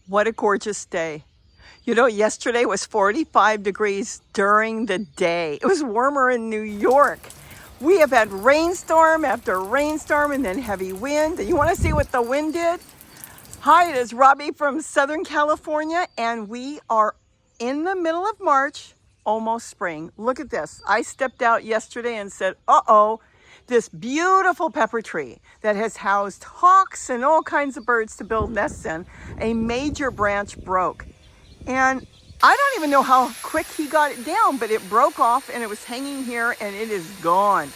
What a gorgeous day. You know, yesterday was 45 degrees during the day. It was warmer in New York. We have had rainstorm after rainstorm and then heavy wind. You want to see what the wind did? Hi, it is Robbie from Southern California, and we are in the middle of March, almost spring. Look at this. I stepped out yesterday and said, uh-oh, this beautiful pepper tree that has housed hawks and all kinds of birds to build nests in, a major branch broke. And I don't even know how quick he got it down, but it broke off and it was hanging here and it is gone.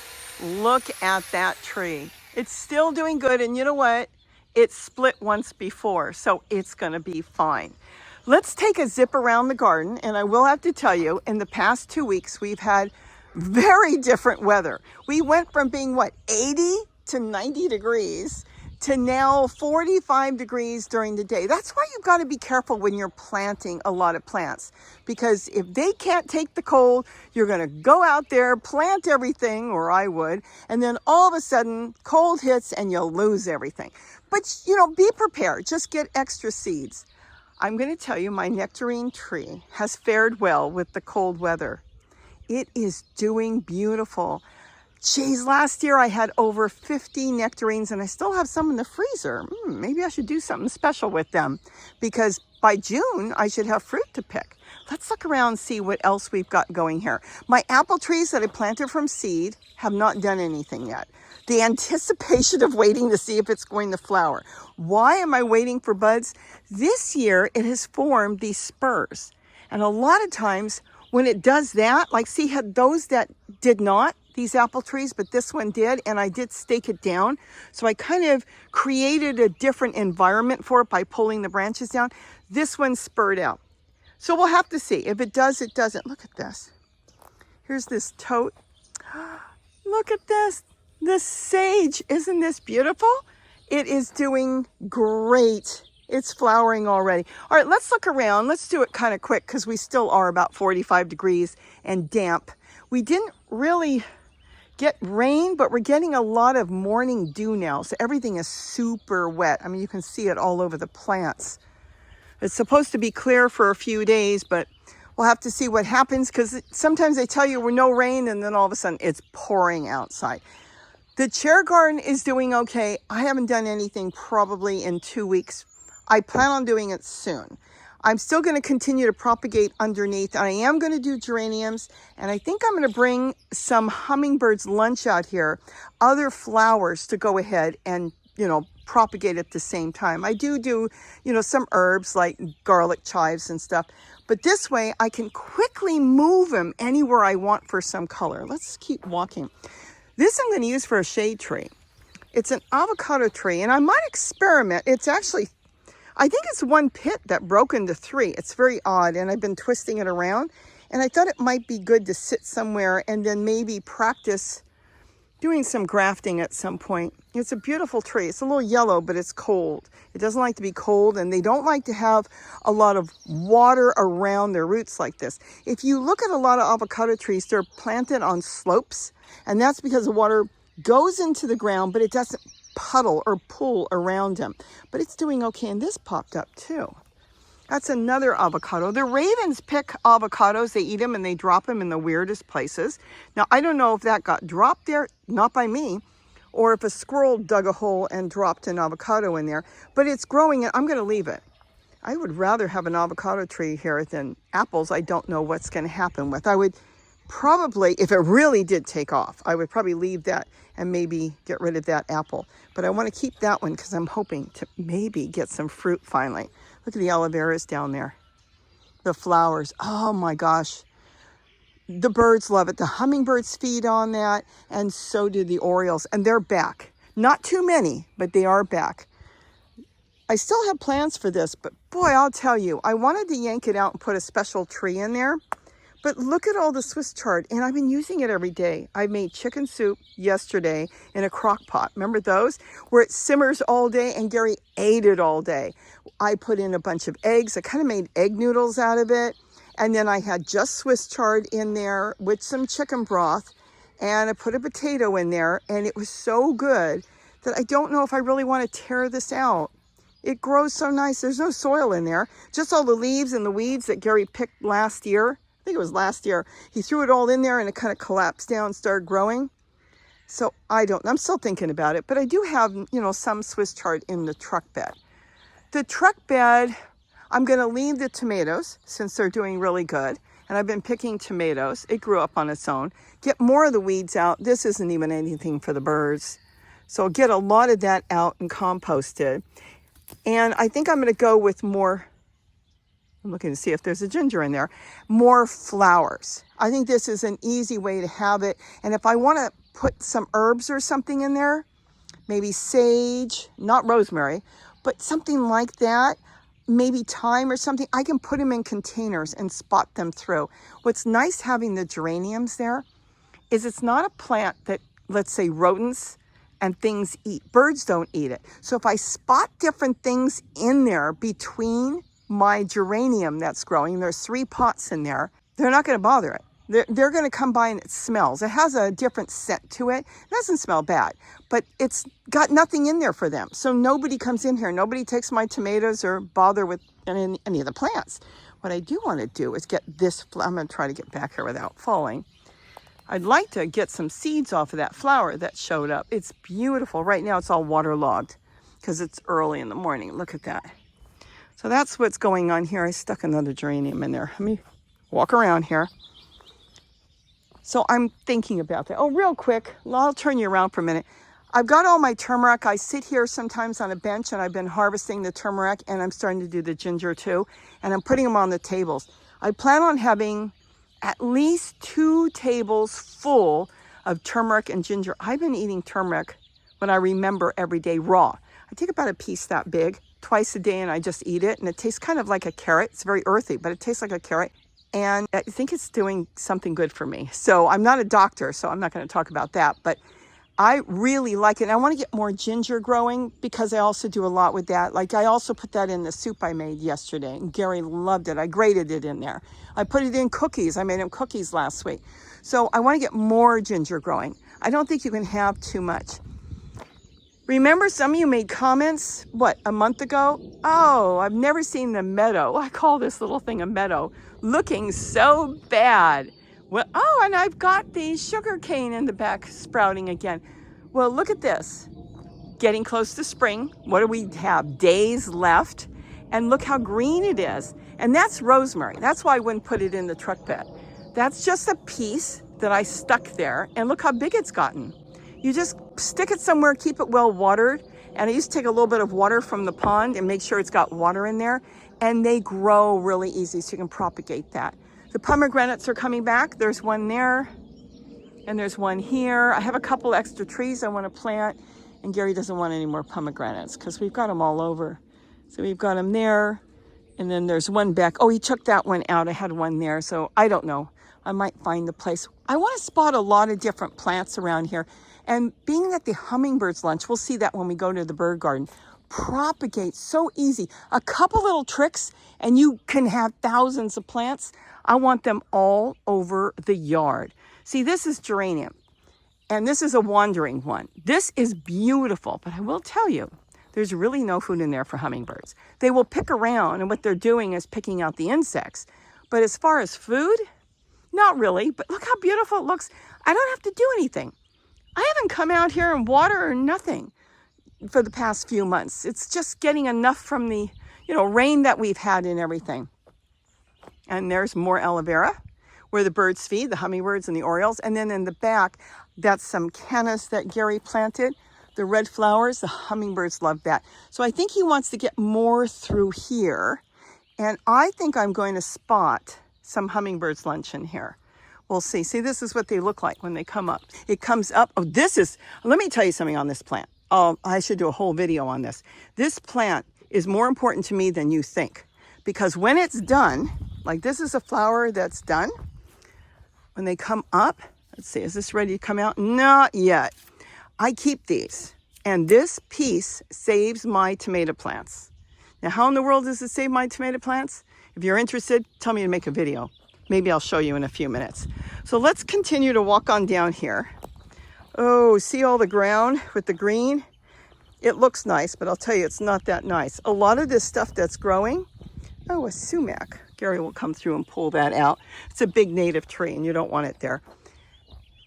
Look at that tree. It's still doing good, and you know what? It split once before, so it's gonna be fine. Let's take a zip around the garden, and I will have to tell you, in the past 2 weeks, we've had very different weather. We went from being, 80 to 90 degrees to now 45 degrees during the day. That's why you've got to be careful when you're planting a lot of plants, because if they can't take the cold, you're going to go out there, plant everything, or I would, and then all of a sudden cold hits and you'll lose everything. But, be prepared. Just get extra seeds. I'm going to tell you, my nectarine tree has fared well with the cold weather. It is doing beautiful. Geez, last year I had over 50 nectarines and I still have some in the freezer. Maybe I should do something special with them, because by June I should have fruit to pick. Let's look around and see what else we've got going here. My apple trees that I planted from seed have not done anything yet. The anticipation of waiting to see if it's going to flower. Why am I waiting for buds? This year it has formed these spurs. And a lot of times when it does that, like see how those that did not, these apple trees, but this one did, and I did stake it down. So I kind of created a different environment for it by pulling the branches down. This one spurred out. So we'll have to see. If it does, it doesn't. Look at this. Here's this tote. Look at this. This sage. Isn't this beautiful? It is doing great. It's flowering already. All right, let's look around. Let's do it kind of quick because we still are about 45 degrees and damp. We didn't really get rain, but we're getting a lot of morning dew now. So everything is super wet. I mean, you can see it all over the plants. It's supposed to be clear for a few days, but we'll have to see what happens, because sometimes they tell you we're no rain and then all of a sudden it's pouring outside. The chair garden is doing okay. I haven't done anything probably in 2 weeks. I plan on doing it soon. I'm still going to continue to propagate underneath. I am going to do geraniums, and I think I'm going to bring some hummingbirds lunch out here, other flowers to go ahead and, propagate at the same time. I do, some herbs like garlic chives and stuff, but this way I can quickly move them anywhere I want for some color. Let's keep walking. This I'm going to use for a shade tree. It's an avocado tree, and I might experiment. It's actually, I think it's one pit that broke into 3. It's very odd, and I've been twisting it around, and I thought it might be good to sit somewhere and then maybe practice doing some grafting at some point. It's a beautiful tree. It's a little yellow, but it's cold. It doesn't like to be cold, and they don't like to have a lot of water around their roots like this. If you look at a lot of avocado trees, they're planted on slopes, and that's because the water goes into the ground, but it doesn't puddle or pull around them. But it's doing okay, and this popped up too. That's another avocado. The ravens pick avocados. They eat them and they drop them in the weirdest places. Now, I don't know if that got dropped there, not by me, or if a squirrel dug a hole and dropped an avocado in there, but it's growing and I'm going to leave it. I would rather have an avocado tree here than apples. I don't know what's going to happen with. I would probably, if it really did take off, I would probably leave that and maybe get rid of that apple. But I want to keep that one because I'm hoping to maybe get some fruit finally. Look at the aloe veras down there. The flowers. Oh my gosh. The birds love it. The hummingbirds feed on that, and so do the orioles. And they're back. Not too many, but they are back. I still have plans for this, but boy, I'll tell you, I wanted to yank it out and put a special tree in there. But look at all the Swiss chard, and I've been using it every day. I made chicken soup yesterday in a crock pot. Remember those? Where it simmers all day, and Gary ate it all day. I put in a bunch of eggs. I kind of made egg noodles out of it. And then I had just Swiss chard in there with some chicken broth. And I put a potato in there, and it was so good that I don't know if I really want to tear this out. It grows so nice. There's no soil in there. Just all the leaves and the weeds that Gary picked last year. I think it was last year. He threw it all in there and it kind of collapsed down and started growing. So I'm still thinking about it, but I do have, some Swiss chard in the truck bed. The truck bed, I'm going to leave the tomatoes since they're doing really good. And I've been picking tomatoes. It grew up on its own. Get more of the weeds out. This isn't even anything for the birds. So I'll get a lot of that out and composted. And I think I'm going to go with more, I'm looking to see if there's a ginger in there, more flowers. I think this is an easy way to have it. And if I want to put some herbs or something in there, maybe sage, not rosemary, but something like that, maybe thyme or something, I can put them in containers and spot them through. What's nice having the geraniums there is it's not a plant that, let's say, rodents and things eat. Birds don't eat it. So if I spot different things in there between my geranium that's growing, there's 3 pots in there, they're not going to bother it. They're going to come by and it smells. It has a different scent to it. It doesn't smell bad, but it's got nothing in there for them. So nobody comes in here. Nobody takes my tomatoes or bother with any of the plants. What I do want to do is get this, I'm going to try to get back here without falling. I'd like to get some seeds off of that flower that showed up. It's beautiful. Right now it's all waterlogged because it's early in the morning. Look at that. So that's what's going on here. I stuck another geranium in there. Let me walk around here. So I'm thinking about that. Oh, real quick, I'll turn you around for a minute. I've got all my turmeric. I sit here sometimes on a bench and I've been harvesting the turmeric and I'm starting to do the ginger too. And I'm putting them on the tables. I plan on having at least 2 tables full of turmeric and ginger. I've been eating turmeric when I remember every day raw. I take about a piece that big twice a day and I just eat it. And it tastes kind of like a carrot. It's very earthy, but it tastes like a carrot. And I think it's doing something good for me. So I'm not a doctor, so I'm not going to talk about that. But I really like it. And I want to get more ginger growing because I also do a lot with that. Like I also put that in the soup I made yesterday. And Gary loved it. I grated it in there. I put it in cookies. I made him cookies last week. So I want to get more ginger growing. I don't think you can have too much. Remember, some of you made comments, a month ago? Oh, I've never seen the meadow. I call this little thing a meadow. Looking so bad. Well, oh, and I've got the sugar cane in the back sprouting again. Well, look at this. Getting close to spring. What do we have? Days left. And look how green it is. And that's rosemary. That's why I wouldn't put it in the truck bed. That's just a piece that I stuck there. And look how big it's gotten. You just stick it somewhere, keep it well watered. And I used to take a little bit of water from the pond and make sure it's got water in there. And they grow really easy, so you can propagate that. The pomegranates are coming back. There's one there, and there's one here. I have a couple extra trees I want to plant, and Gary doesn't want any more pomegranates because we've got them all over. So we've got them there, and then there's one back. Oh, he took that one out. I had one there, so I don't know. I might find the place. I want to spot a lot of different plants around here. And being at the Hummingbirds lunch, we'll see that when we go to the bird garden, propagate so easy. A couple little tricks and you can have thousands of plants. I want them all over the yard. See, this is geranium and this is a wandering one. This is beautiful, but I will tell you, there's really no food in there for hummingbirds. They will pick around and what they're doing is picking out the insects. But as far as food, not really, but look how beautiful it looks. I don't have to do anything. I haven't come out here and water or nothing for the past few months. It's just getting enough from the, rain that we've had and everything. And there's more aloe vera where the birds feed, the hummingbirds and the orioles. And then in the back, that's some cannas that Gary planted. The red flowers, the hummingbirds love that. So I think he wants to get more through here. And I think I'm going to spot some hummingbirds lunch in here. We'll see. See, this is what they look like when they come up. It comes up. Oh, let me tell you something on this plant. Oh, I should do a whole video on this. This plant is more important to me than you think. Because when it's done, like this is a flower that's done. When they come up, let's see, is this ready to come out? Not yet. I keep these. And this piece saves my tomato plants. Now, how in the world does it save my tomato plants? If you're interested, tell me to make a video. Maybe I'll show you in a few minutes. So let's continue to walk on down here. Oh, see all the ground with the green? It looks nice, but I'll tell you, it's not that nice. A lot of this stuff that's growing, oh, a sumac. Gary will come through and pull that out. It's a big native tree and you don't want it there.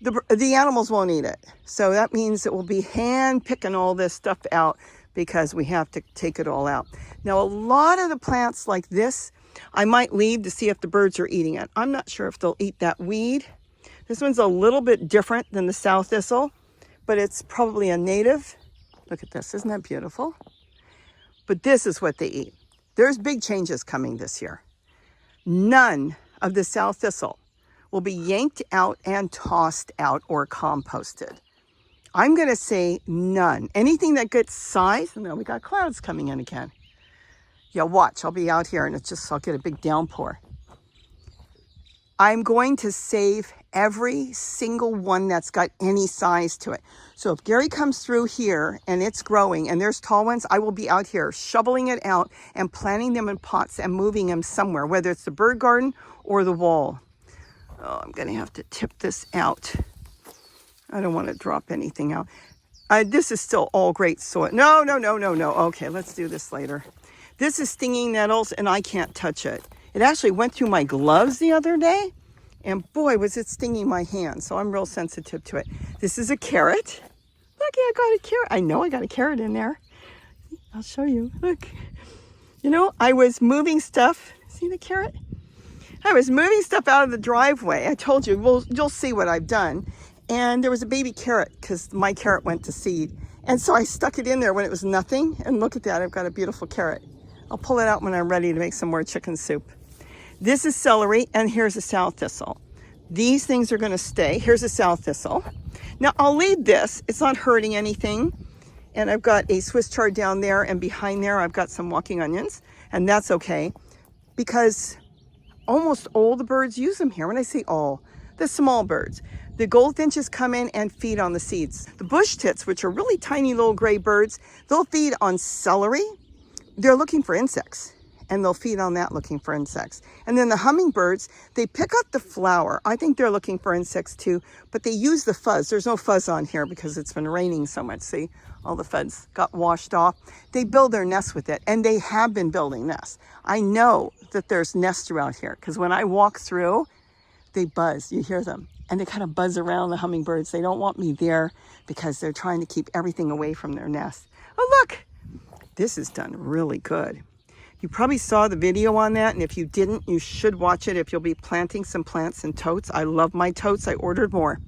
The animals won't eat it. So that means it will be hand picking all this stuff out because we have to take it all out. Now, a lot of the plants like this, I might leave to see if the birds are eating it. I'm not sure if they'll eat that weed. This one's a little bit different than the sow thistle, but it's probably a native. Look at this, isn't that beautiful? But this is what they eat. There's big changes coming this year. None of the sow thistle will be yanked out and tossed out or composted. I'm gonna say none. Anything that gets size, and then we got clouds coming in again. Yeah, watch, I'll be out here and I'll get a big downpour. I'm going to save every single one that's got any size to it. So if Gary comes through here and it's growing and there's tall ones, I will be out here shoveling it out and planting them in pots and moving them somewhere, whether it's the bird garden or the wall. Oh, I'm gonna have to tip this out. I don't want to drop anything out. This is still all great soil. No. Okay, let's do this later. This is stinging nettles and I can't touch it. It actually went through my gloves the other day and boy, was it stinging my hand. So I'm real sensitive to it. This is a carrot. Look, I got a carrot. I know I got a carrot in there. I'll show you, look. You know, I was moving stuff. See the carrot? I was moving stuff out of the driveway. I told you, well, you'll see what I've done. And there was a baby carrot because my carrot went to seed. And so I stuck it in there when it was nothing. And look at that, I've got a beautiful carrot. I'll pull it out when I'm ready to make some more chicken soup. This is celery and here's a sow thistle. These things are gonna stay. Here's a sow thistle. Now I'll leave this, it's not hurting anything. And I've got a Swiss chard down there and behind there I've got some walking onions and that's okay because almost all the birds use them here. When I say all, the small birds. The goldfinches come in and feed on the seeds. The bush tits, which are really tiny little gray birds, they'll feed on celery. They're looking for insects and they'll feed on that looking for insects. And then the hummingbirds, they pick up the flower. I think they're looking for insects too, but they use the fuzz. There's no fuzz on here because it's been raining so much. See, all the fuzz got washed off. They build their nests with it and they have been building nests. I know that there's nests throughout here because when I walk through, they buzz, you hear them. And they kind of buzz around the hummingbirds. They don't want me there because they're trying to keep everything away from their nest. Oh, look, this is done really good. You probably saw the video on that, and if you didn't, you should watch it if you'll be planting some plants in totes. I love my totes, I ordered more.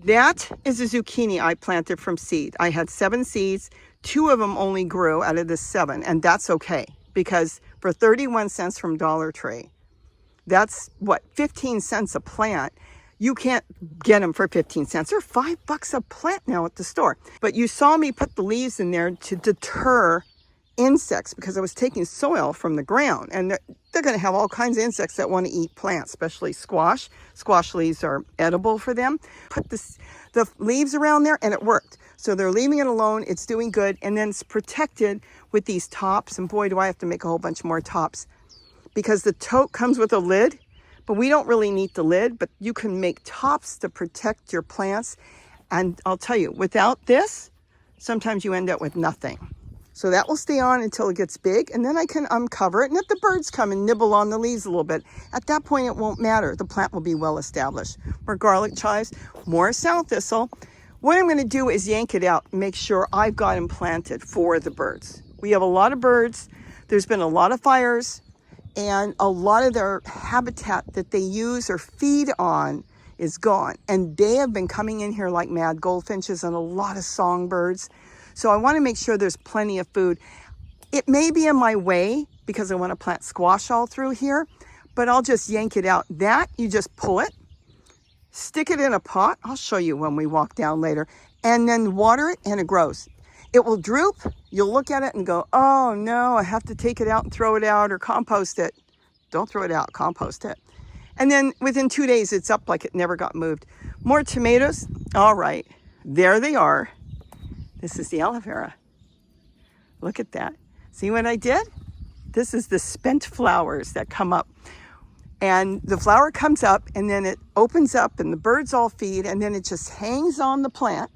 That is a zucchini I planted from seed. I had 7 seeds, 2 of them only grew out of the 7, and that's okay, because for 31 cents from Dollar Tree, that's what, 15 cents a plant. You can't get them for 15 cents. They're $5 a plant now at the store. But you saw me put the leaves in there to deter insects because I was taking soil from the ground. And they're going to have all kinds of insects that want to eat plants, especially squash. Squash leaves are edible for them. Put the leaves around there and it worked. So they're leaving it alone. It's doing good. And then it's protected with these tops. And boy, do I have to make a whole bunch more tops. Because the tote comes with a lid, but we don't really need the lid, but you can make tops to protect your plants. And I'll tell you, without this, sometimes you end up with nothing. So that will stay on until it gets big, and then I can uncover it. And if the birds come and nibble on the leaves a little bit, at that point it won't matter. The plant will be well established. More garlic chives, more sow thistle. What I'm gonna do is yank it out and make sure I've got them planted for the birds. We have a lot of birds. There's been a lot of fires. And a lot of their habitat that they use or feed on is gone. And they have been coming in here like mad, goldfinches and a lot of songbirds. So I want to make sure there's plenty of food. It may be in my way because I want to plant squash all through here, but I'll just yank it out. That, you just pull it, stick it in a pot. I'll show you when we walk down later. And then water it and it grows. It will droop. You'll look at it and go, oh no, I have to take it out and throw it out or compost it. Don't throw it out, compost it. And then within 2 days, it's up like it never got moved. More tomatoes. All right, there they are. This is the aloe vera. Look at that. See what I did? This is the spent flowers that come up. And the flower comes up and then it opens up and the birds all feed and then it just hangs on the plant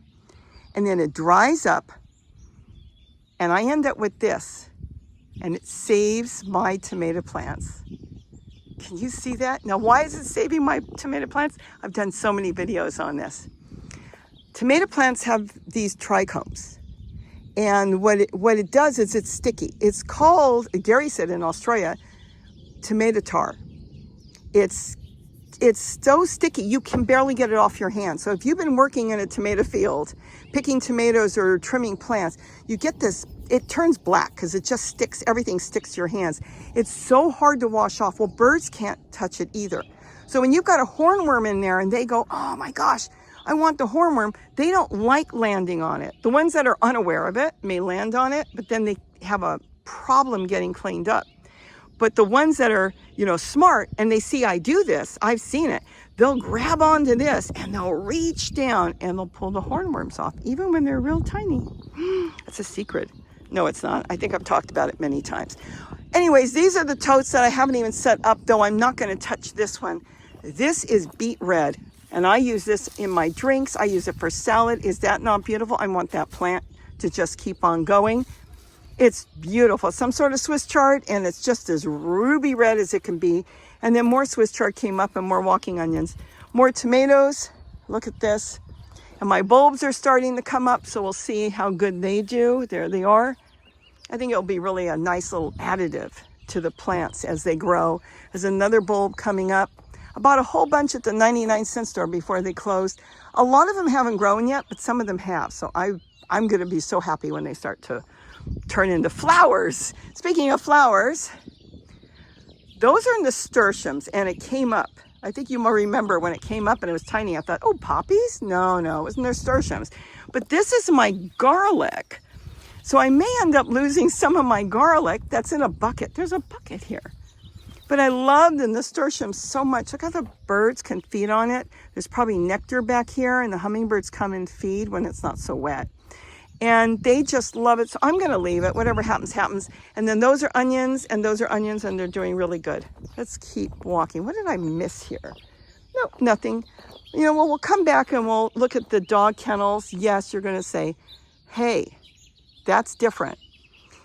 and then it dries up. And I end up with this, and it saves my tomato plants. Can you see that? Now, why is it saving my tomato plants? I've done so many videos on this. Tomato plants have these trichomes. And what it does is it's sticky. It's called, Gary said in Australia, tomato tar. It's so sticky, you can barely get it off your hand. So if you've been working in a tomato field, picking tomatoes or trimming plants, you get this, it turns black because it just sticks, everything sticks to your hands. It's so hard to wash off. Well, birds can't touch it either. So when you've got a hornworm in there and they go, oh my gosh, I want the hornworm, they don't like landing on it. The ones that are unaware of it may land on it, but then they have a problem getting cleaned up. But the ones that are, smart and they see I do this, I've seen it, they'll grab onto this and they'll reach down and they'll pull the hornworms off, even when they're real tiny. That's a secret. No, it's not. I think I've talked about it many times. Anyways, these are the totes that I haven't even set up, though I'm not going to touch this one. This is beet red, and I use this in my drinks. I use it for salad. Is that not beautiful? I want that plant to just keep on going. It's beautiful. Some sort of Swiss chard, and it's just as ruby red as it can be. And then more Swiss chard came up and more walking onions. More tomatoes. Look at this. And my bulbs are starting to come up, so we'll see how good they do. There they are. I think it'll be really a nice little additive to the plants as they grow. There's another bulb coming up. I bought a whole bunch at the 99-cent store before they closed. A lot of them haven't grown yet, but some of them have. So I'm going to be so happy when they start to turn into flowers. Speaking of flowers, those are nasturtiums, and it came up. I think you might remember when it came up and it was tiny. I thought, oh, poppies? No, it was nasturtiums. But this is my garlic. So I may end up losing some of my garlic that's in a bucket. There's a bucket here. But I love the nasturtiums so much. Look how the birds can feed on it. There's probably nectar back here, and the hummingbirds come and feed when it's not so wet. And they just love it. So I'm going to leave it. Whatever happens, happens. And then those are onions, and those are onions, and they're doing really good. Let's keep walking. What did I miss here? No, nothing. We'll come back and we'll look at the dog kennels. Yes, you're going to say, hey, that's different.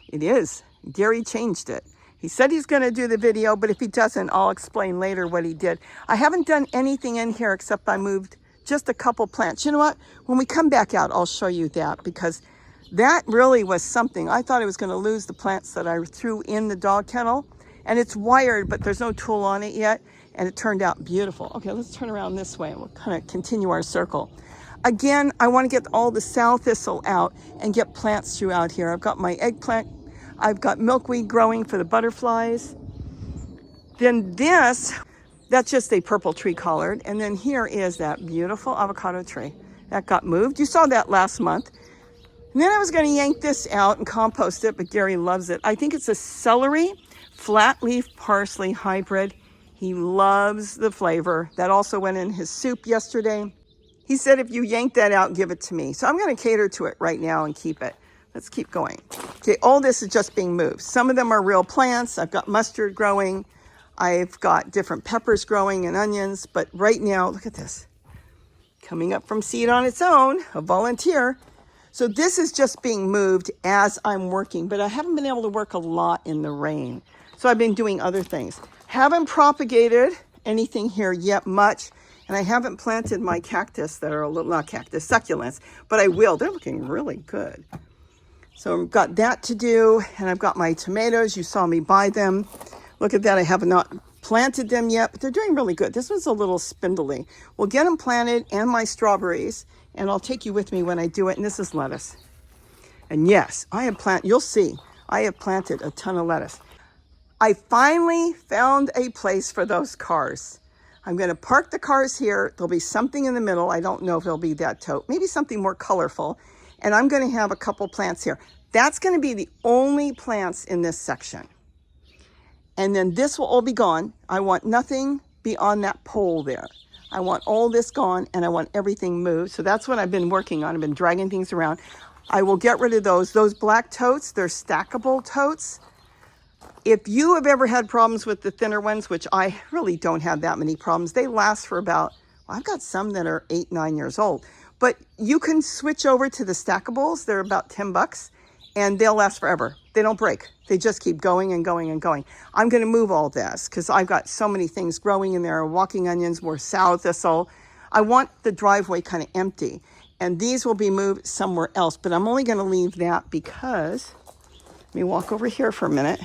It is. Gary changed it. He said he's going to do the video, but if he doesn't, I'll explain later what he did. I haven't done anything in here except I moved just a couple plants. You know what? When we come back out, I'll show you that, because that really was something. I thought I was going to lose the plants that I threw in the dog kennel, and it's wired, but there's no tool on it yet, and it turned out beautiful. Okay, let's turn around this way and we'll kind of continue our circle. Again, I want to get all the sow thistle out and get plants throughout here. I've got my eggplant. I've got milkweed growing for the butterflies. Then this, that's just a purple tree collard. And then here is that beautiful avocado tree that got moved. You saw that last month. And then I was going to yank this out and compost it, but Gary loves it. I think it's a celery flat leaf parsley hybrid. He loves the flavor. That also went in his soup yesterday. He said, if you yank that out, give it to me. So I'm going to cater to it right now and keep it. Let's keep going. Okay, all this is just being moved. Some of them are real plants. I've got mustard growing. I've got different peppers growing and onions. But right now, look at this. Coming up from seed on its own, a volunteer. So this is just being moved as I'm working. But I haven't been able to work a lot in the rain. So I've been doing other things. Haven't propagated anything here yet much. And I haven't planted my cactus that are a little, not cactus, succulents, but I will. They're looking really good. So I've got that to do, and I've got my tomatoes. You saw me buy them. Look at that. I have not planted them yet, but they're doing really good. This one's a little spindly. We'll get them planted, and my strawberries, and I'll take you with me when I do it. And this is lettuce. And yes, you'll see, I have planted a ton of lettuce. I finally found a place for those cars. I'm going to park the cars here. There'll be something in the middle. I don't know if it'll be that tote. Maybe something more colorful. And I'm going to have a couple plants here. That's going to be the only plants in this section. And then this will all be gone. I want nothing beyond that pole there. I want all this gone, and I want everything moved. So that's what I've been working on. I've been dragging things around. I will get rid of those. Those black totes, they're stackable totes. If you have ever had problems with the thinner ones, which I really don't have that many problems, they last for about, well, I've got some that are 8, 9 years old. But you can switch over to the stackables. They're about $10. and they'll last forever. They don't break. They just keep going and going and going. I'm going to move all this because I've got so many things growing in there. Walking onions, more sow thistle. I want the driveway kind of empty, and these will be moved somewhere else, but I'm only going to leave that because, let me walk over here for a minute.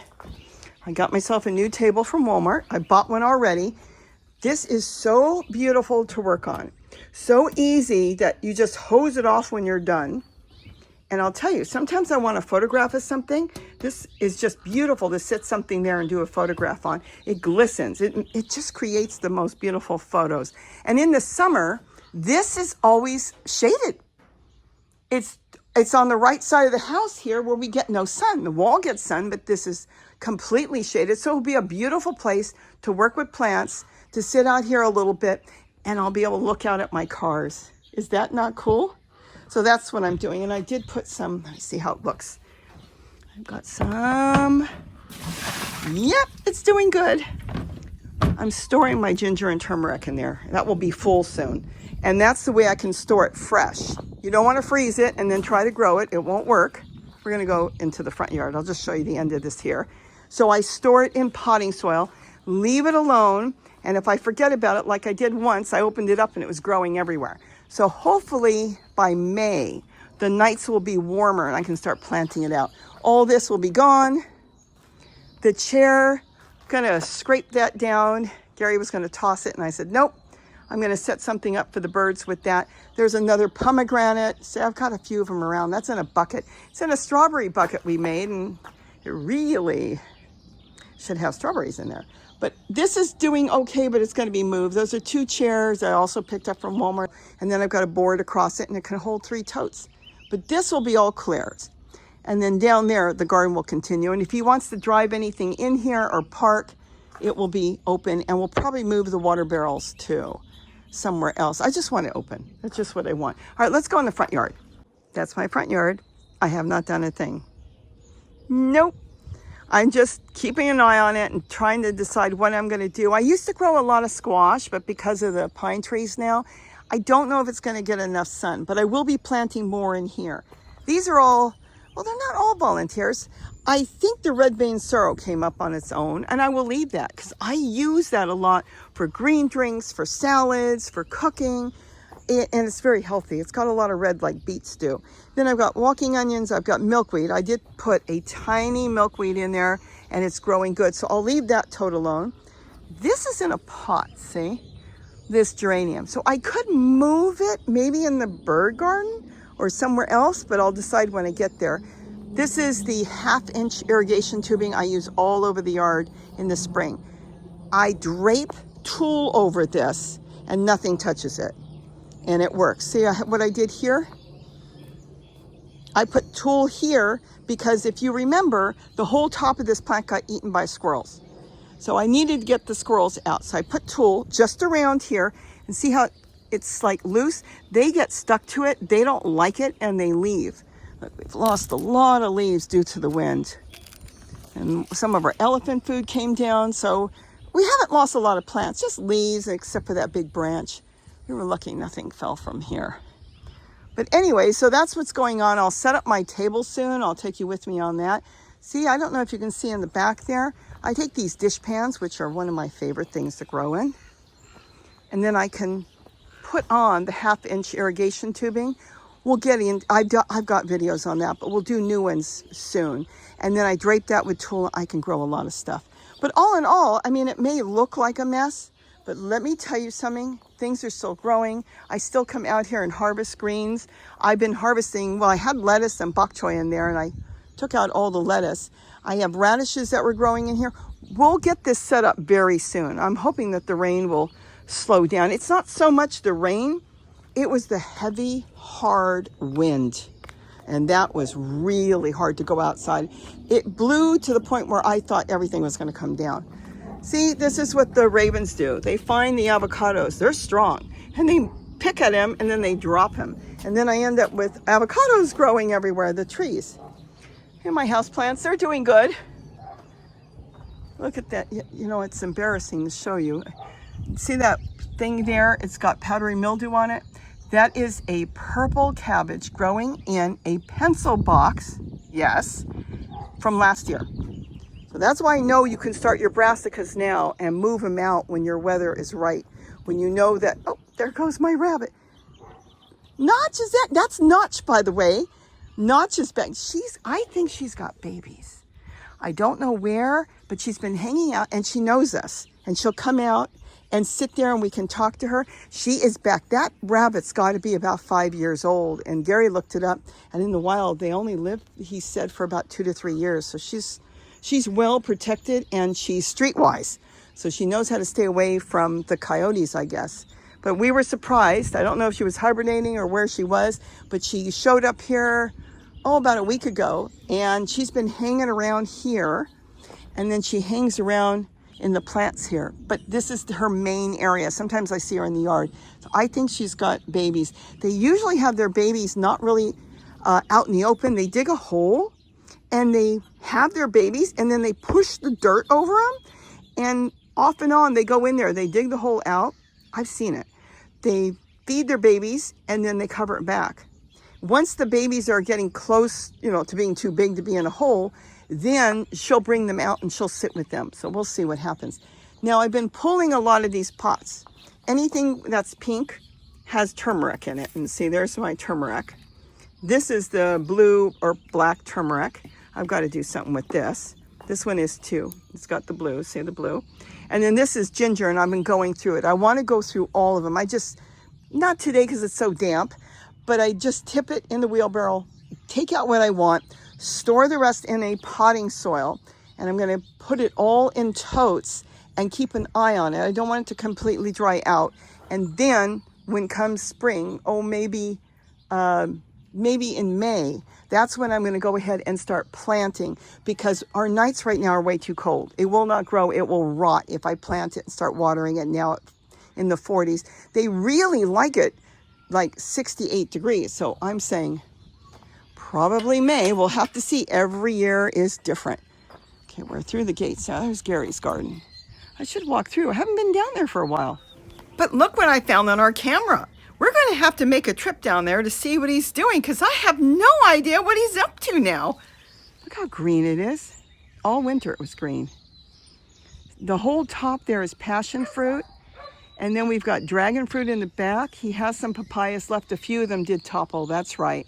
I got myself a new table from Walmart. I bought one already. This is so beautiful to work on. So easy that you just hose it off when you're done. And I'll tell you, sometimes I want a photograph of something. This is just beautiful to sit something there and do a photograph on. It glistens. It just creates the most beautiful photos. And in the summer, this is always shaded. It's on the right side of the house here where we get no sun. The wall gets sun, but this is completely shaded. So it'll be a beautiful place to work with plants, to sit out here a little bit, and I'll be able to look out at my cars. Is that not cool? So that's what I'm doing. And I did put some, let me see how it looks. I've got some, yep, it's doing good. I'm storing my ginger and turmeric in there. That will be full soon. And that's the way I can store it fresh. You don't want to freeze it and then try to grow it. It won't work. We're going to go into the front yard. I'll just show you the end of this here. So I store it in potting soil, leave it alone. And if I forget about it, like I did once, I opened it up and it was growing everywhere. So hopefully by May, the nights will be warmer and I can start planting it out. All this will be gone. The chair, gonna scrape that down. Gary was gonna toss it and I said, nope, I'm gonna set something up for the birds with that. There's another pomegranate. See, I've got a few of them around. That's in a bucket. It's in a strawberry bucket we made, and it really should have strawberries in there. But this is doing okay, but it's going to be moved. Those are 2 chairs I also picked up from Walmart. And then I've got a board across it, and it can hold 3 totes. But this will be all cleared. And then down there, the garden will continue. And if he wants to drive anything in here or park, it will be open. And we'll probably move the water barrels too, somewhere else. I just want it open. That's just what I want. All right, let's go in the front yard. That's my front yard. I have not done a thing. Nope. I'm just keeping an eye on it and trying to decide what I'm going to do. I used to grow a lot of squash, but because of the pine trees now, I don't know if it's going to get enough sun, but I will be planting more in here. These are all, well, they're not all volunteers. I think the red vein sorrel came up on its own, and I will leave that because I use that a lot for green drinks, for salads, for cooking, and it's very healthy. It's got a lot of red like beets do. Then I've got walking onions. I've got milkweed. I did put a tiny milkweed in there and it's growing good. So I'll leave that tote alone. This is in a pot, see? This geranium. So I could move it maybe in the bird garden or somewhere else, but I'll decide when I get there. This is the 1/2-inch irrigation tubing I use all over the yard in the spring. I drape tulle over this and nothing touches it. And it works. See what I did here? I put tulle here because if you remember, the whole top of this plant got eaten by squirrels. So I needed to get the squirrels out. So I put tulle just around here and see how it's like loose? They get stuck to it, they don't like it, and they leave. Look, we've lost a lot of leaves due to the wind. And some of our elephant food came down, so we haven't lost a lot of plants, just leaves except for that big branch. We were lucky nothing fell from here. But anyway, so that's what's going on. I'll set up my table soon. I'll take you with me on that. See, I don't know if you can see in the back there. I take these dish pans, which are one of my favorite things to grow in. And then I can put on the 1/2-inch irrigation tubing. We'll get in, I've got videos on that, but we'll do new ones soon. And then I drape that with tulle. I can grow a lot of stuff. But all in all, I mean, it may look like a mess, but let me tell you something, things are still growing. I still come out here and harvest greens. I've been harvesting, well, I had lettuce and bok choy in there and I took out all the lettuce. I have radishes that were growing in here. We'll get this set up very soon. I'm hoping that the rain will slow down. It's not so much the rain, it was the heavy, hard wind. And that was really hard to go outside. It blew to the point where I thought everything was going to come down. See, this is what the ravens do. They find the avocados. They're strong. And they pick at them and then they drop them. And then I end up with avocados growing everywhere, the trees. And my houseplants, they're doing good. Look at that. You know, it's embarrassing to show you. See that thing there? It's got powdery mildew on it. That is a purple cabbage growing in a pencil box. yes, from last year. So that's why I know you can start your brassicas now and move them out when your weather is right. When you know that, oh, there goes my rabbit. Notch, that's Notch, by the way. Notch is back. I think she's got babies. I don't know where, but she's been hanging out and she knows us. And she'll come out and sit there and we can talk to her. She is back. That rabbit's got to be about 5 years old. And Gary looked it up. And in the wild, they only live, he said, for about 2 to 3 years. So she's well protected and she's streetwise. So she knows how to stay away from the coyotes, I guess. But we were surprised. I don't know if she was hibernating or where she was, but she showed up here, about a week ago. And she's been hanging around here. And then she hangs around in the plants here. But this is her main area. Sometimes I see her in the yard. So I think she's got babies. They usually have their babies not really out in the open. They dig a hole and they have their babies and then they push the dirt over them. And off and on, they go in there. They dig the hole out. I've seen it. They feed their babies and then they cover it back. Once the babies are getting close, to being too big to be in a hole, then she'll bring them out and she'll sit with them. So we'll see what happens. Now, I've been pulling a lot of these pots. Anything that's pink has turmeric in it. And see, there's my turmeric. This is the blue or black turmeric. I've got to do something with this. This one is too. It's got the blue, see the blue. And then this is ginger, and I've been going through it. I want to go through all of them. Not today because it's so damp, but I just tip it in the wheelbarrow, take out what I want, store the rest in a potting soil, and I'm going to put it all in totes and keep an eye on it. I don't want it to completely dry out. And then when comes spring, maybe in May, that's when I'm going to go ahead and start planting, because our nights right now are way too cold. It will not grow. It will rot if I plant it and start watering it now in the 40s. They really like it like 68 degrees. So I'm saying probably May. We'll have to see. Every year is different. Okay, we're through the gates now. There's Gary's garden. I should walk through. I haven't been down there for a while. But look what I found on our camera. We're going to have to make a trip down there to see what he's doing, because I have no idea what he's up to now. Look how green it is. All winter it was green. The whole top there is passion fruit. And then we've got dragon fruit in the back. He has some papayas left. A few of them did topple, that's right.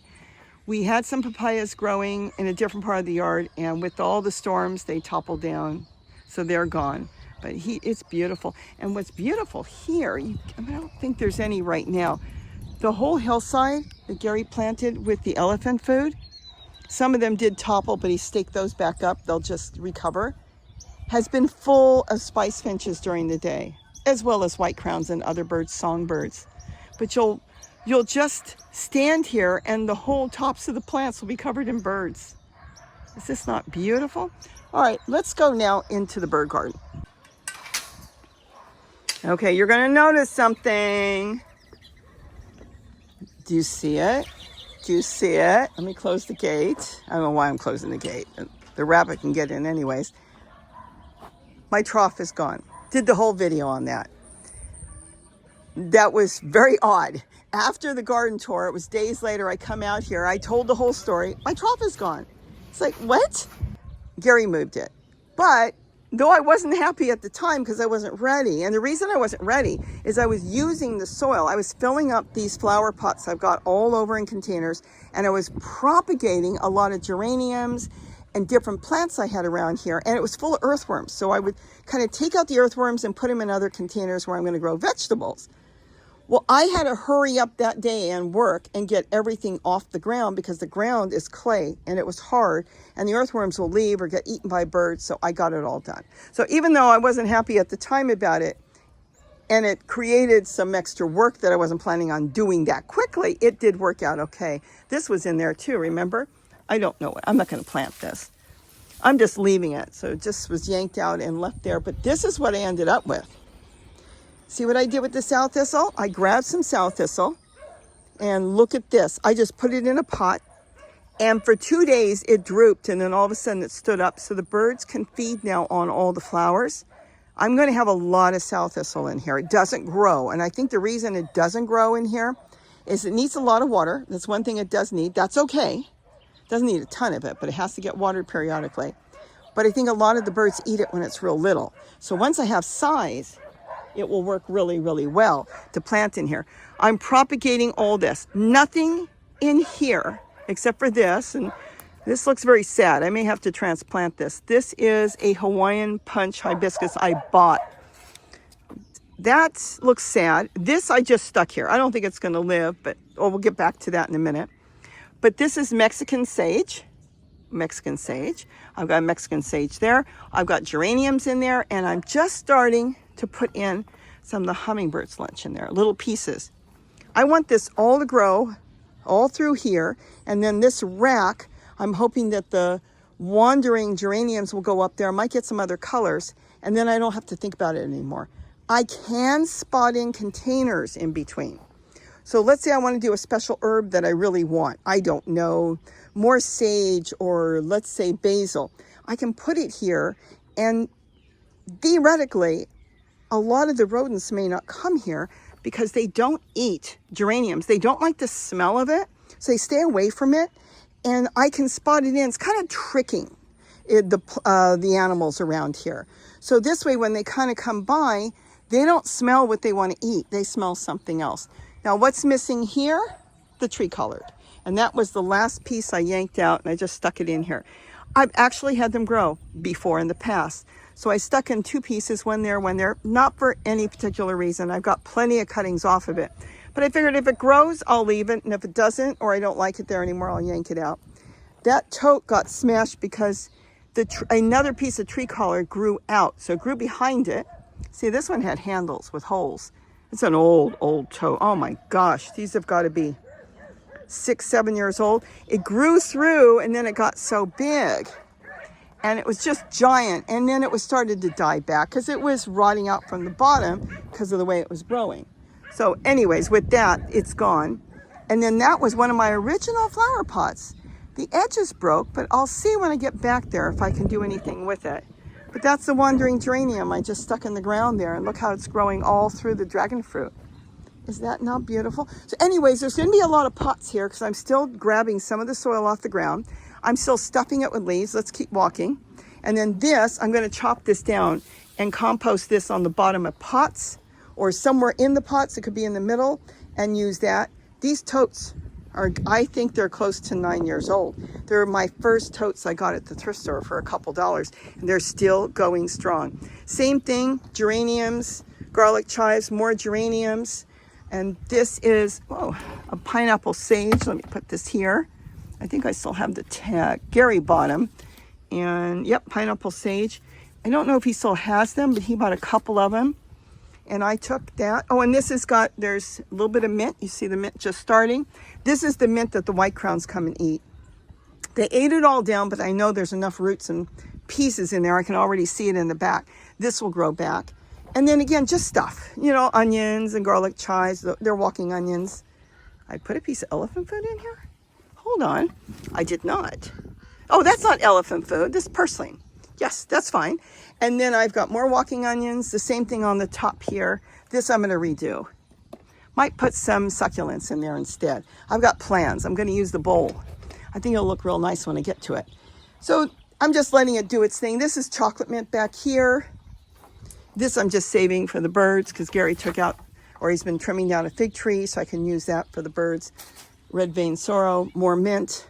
We had some papayas growing in a different part of the yard, and with all the storms, they toppled down. So they're gone. But it's beautiful. And what's beautiful here, I don't think there's any right now. The whole hillside that Gary planted with the elephant food, some of them did topple, but he staked those back up. They'll just recover. Has been full of spice finches during the day, as well as white crowns and other birds, songbirds. But you'll just stand here and the whole tops of the plants will be covered in birds. Is this not beautiful? All right, let's go now into the bird garden. Okay, you're going to notice something. Do you see it? Do you see it? Let me close the gate. I don't know why I'm closing the gate. The rabbit can get in anyways. My trough is gone. Did the whole video on that. That was very odd. After the garden tour, it was days later, I come out here. I told the whole story. My trough is gone. It's like, what? Gary moved it. But though I wasn't happy at the time because I wasn't ready. And the reason I wasn't ready is I was using the soil. I was filling up these flower pots I've got all over in containers. And I was propagating a lot of geraniums and different plants I had around here. And it was full of earthworms. So I would kind of take out the earthworms and put them in other containers where I'm going to grow vegetables. Well, I had to hurry up that day and work and get everything off the ground because the ground is clay and it was hard and the earthworms will leave or get eaten by birds. So I got it all done. So even though I wasn't happy at the time about it and it created some extra work that I wasn't planning on doing that quickly, it did work out okay. This was in there too, remember? I don't know. I'm not going to plant this. I'm just leaving it. So it just was yanked out and left there. But this is what I ended up with. See what I did with the sow thistle? I grabbed some sow thistle and look at this. I just put it in a pot and for 2 days it drooped and then all of a sudden it stood up. So the birds can feed now on all the flowers. I'm going to have a lot of sow thistle in here. It doesn't grow. And I think the reason it doesn't grow in here is it needs a lot of water. That's one thing it does need. That's okay. Doesn't need a ton of it, but it has to get watered periodically. But I think a lot of the birds eat it when it's real little. So once I have size, it will work really, really well to plant in here. I'm propagating all this. Nothing in here except for this, and this looks very sad. I may have to transplant this. This is a Hawaiian punch hibiscus I bought. That looks sad. This I just stuck here. I don't think it's going to live, but we'll get back to that in a minute. But this is Mexican sage. Mexican sage. I've got Mexican sage there. I've got geraniums in there, and I'm just starting to put in some of the hummingbirds lunch in there, little pieces. I want this all to grow all through here, and then this rack, I'm hoping that the wandering geraniums will go up there. I might get some other colors, and then I don't have to think about it anymore. I can spot in containers in between. So let's say I want to do a special herb that I really want. I don't know, more sage, or let's say basil. I can put it here, and theoretically, a lot of the rodents may not come here because they don't eat geraniums. They don't like the smell of it, so they stay away from it, and I can spot it in. It's kind of tricking the animals around here. So this way, when they kind of come by, they don't smell what they want to eat. They smell something else. Now, what's missing here? The tree collard. And that was the last piece I yanked out, and I just stuck it in here. I've actually had them grow before in the past. So I stuck in 2 pieces, one there, not for any particular reason. I've got plenty of cuttings off of it. But I figured if it grows, I'll leave it. And if it doesn't, or I don't like it there anymore, I'll yank it out. That tote got smashed because another piece of tree collard grew out. So it grew behind it. See, this one had handles with holes. It's an old tote. Oh my gosh, these have got to be 6, 7 years old. It grew through, and then it got so big, and it was just giant. And then it was started to die back because it was rotting out from the bottom because of the way it was growing. So anyways, with that, it's gone. And then that was one of my original flower pots. The edges broke, but I'll see when I get back there if I can do anything with it. But that's the wandering geranium I just stuck in the ground there, and look how it's growing all through the dragon fruit. Is that not beautiful? So anyways, there's going to be a lot of pots here because I'm still grabbing some of the soil off the ground. I'm still stuffing it with leaves. Let's keep walking. And then this, I'm going to chop this down and compost this on the bottom of pots, or somewhere in the pots. It could be in the middle, and use that. These totes are, I think they're close to 9 years old. They're my first totes I got at the thrift store for a couple dollars, and they're still going strong. Same thing, geraniums, garlic chives, more geraniums. And this is, a pineapple sage. Let me put this here. I think I still have the tag. Gary bought them. And yep, pineapple sage. I don't know if he still has them, but he bought a couple of them. And I took that. Oh, and this has got, there's a little bit of mint. You see the mint just starting. This is the mint that the white crowns come and eat. They ate it all down, but I know there's enough roots and pieces in there. I can already see it in the back. This will grow back. And then again, just stuff, onions and garlic chives. They're walking onions. I put a piece of elephant food in here. Hold on. I did not. Oh, that's not elephant food. This is purslane. Yes, that's fine. And then I've got more walking onions. The same thing on the top here. This I'm going to redo. Might put some succulents in there instead. I've got plans. I'm going to use the bowl. I think it'll look real nice when I get to it. So I'm just letting it do its thing. This is chocolate mint back here. This I'm just saving for the birds because Gary took out, or he's been trimming down a fig tree, so I can use that for the birds. Red vein sorrel, more mint.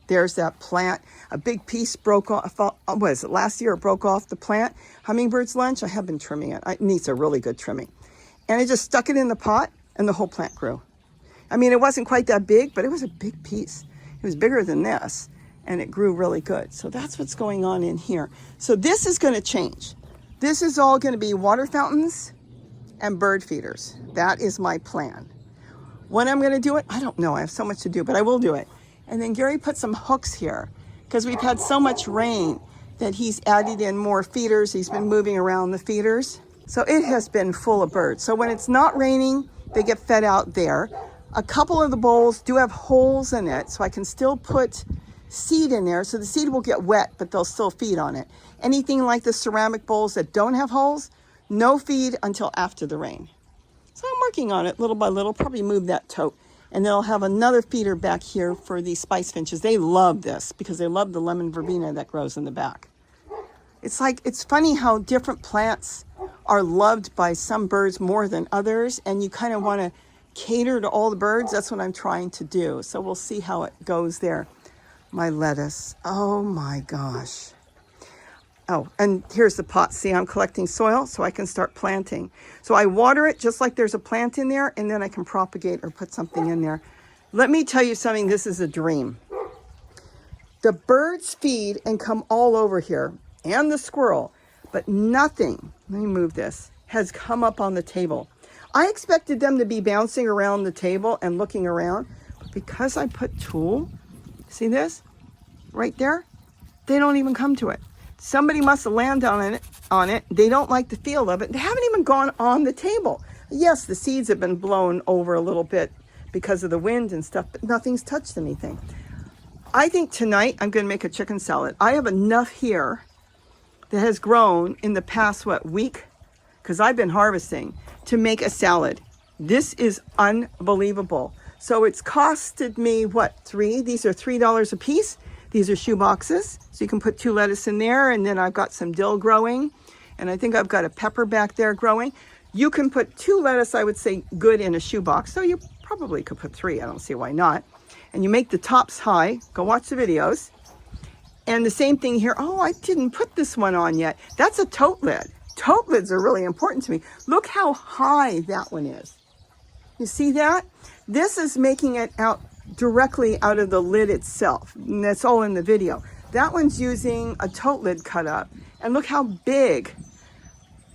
There's that plant. A big piece broke off. What is it? Last year it broke off the plant. Hummingbird's lunch. I have been trimming it. It needs a really good trimming. And I just stuck it in the pot, and the whole plant grew. I mean, it wasn't quite that big, but it was a big piece. It was bigger than this, and it grew really good. So that's what's going on in here. So this is going to change. This is all going to be water fountains and bird feeders. That is my plan. When I'm going to do it, I don't know. I have so much to do, but I will do it. And then Gary put some hooks here because we've had so much rain that he's added in more feeders. He's been moving around the feeders. So it has been full of birds. So when it's not raining, they get fed out there. A couple of the bowls do have holes in it, so I can still put seed in there. So the seed will get wet, but they'll still feed on it. Anything like the ceramic bowls that don't have holes, no feed until after the rain. So I'm working on it little by little, probably move that tote. And then I'll have another feeder back here for these spice finches. They love this because they love the lemon verbena that grows in the back. It's funny how different plants are loved by some birds more than others, and you kind of want to cater to all the birds. That's what I'm trying to do. So we'll see how it goes there. My lettuce. Oh my gosh. Oh, and here's the pot. See, I'm collecting soil so I can start planting. So I water it just like there's a plant in there, and then I can propagate or put something in there. Let me tell you something. This is a dream. The birds feed and come all over here, and the squirrel, but nothing, let me move this, has come up on the table. I expected them to be bouncing around the table and looking around, but because I put tulle, see this right there? They don't even come to it. Somebody must have landed on it. They don't like the feel of it. They haven't even gone on the table. Yes, the seeds have been blown over a little bit because of the wind and stuff, but nothing's touched anything. I think tonight I'm going to make a chicken salad. I have enough here that has grown in the past, week, because I've been harvesting, to make a salad. This is unbelievable. So it's costed me, $3? These are $3 a piece. These are shoe boxes. So you can put 2 lettuce in there, and then I've got some dill growing, and I think I've got a pepper back there growing. You can put 2 lettuce, I would say, good in a shoe box. So you probably could put 3. I don't see why not. And you make the tops high. Go watch the videos. And the same thing here. Oh, I didn't put this one on yet. That's a tote lid. Tote lids are really important to me. Look how high that one is. You see that? This is making it out directly out of the lid itself. And that's all in the video. That one's using a tote lid cut up. And look how big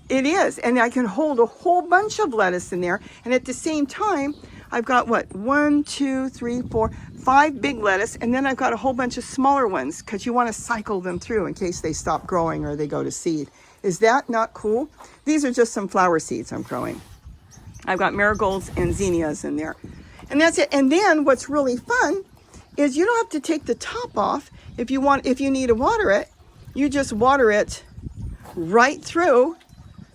it is. And I can hold a whole bunch of lettuce in there. And at the same time, I've got 1, 2, 3, 4, 5 big lettuce. And then I've got a whole bunch of smaller ones because you want to cycle them through in case they stop growing or they go to seed. Is that not cool? These are just some flower seeds I'm growing. I've got marigolds and zinnias in there. And that's it. And then what's really fun is you don't have to take the top off. If you need to water it, you just water it right through.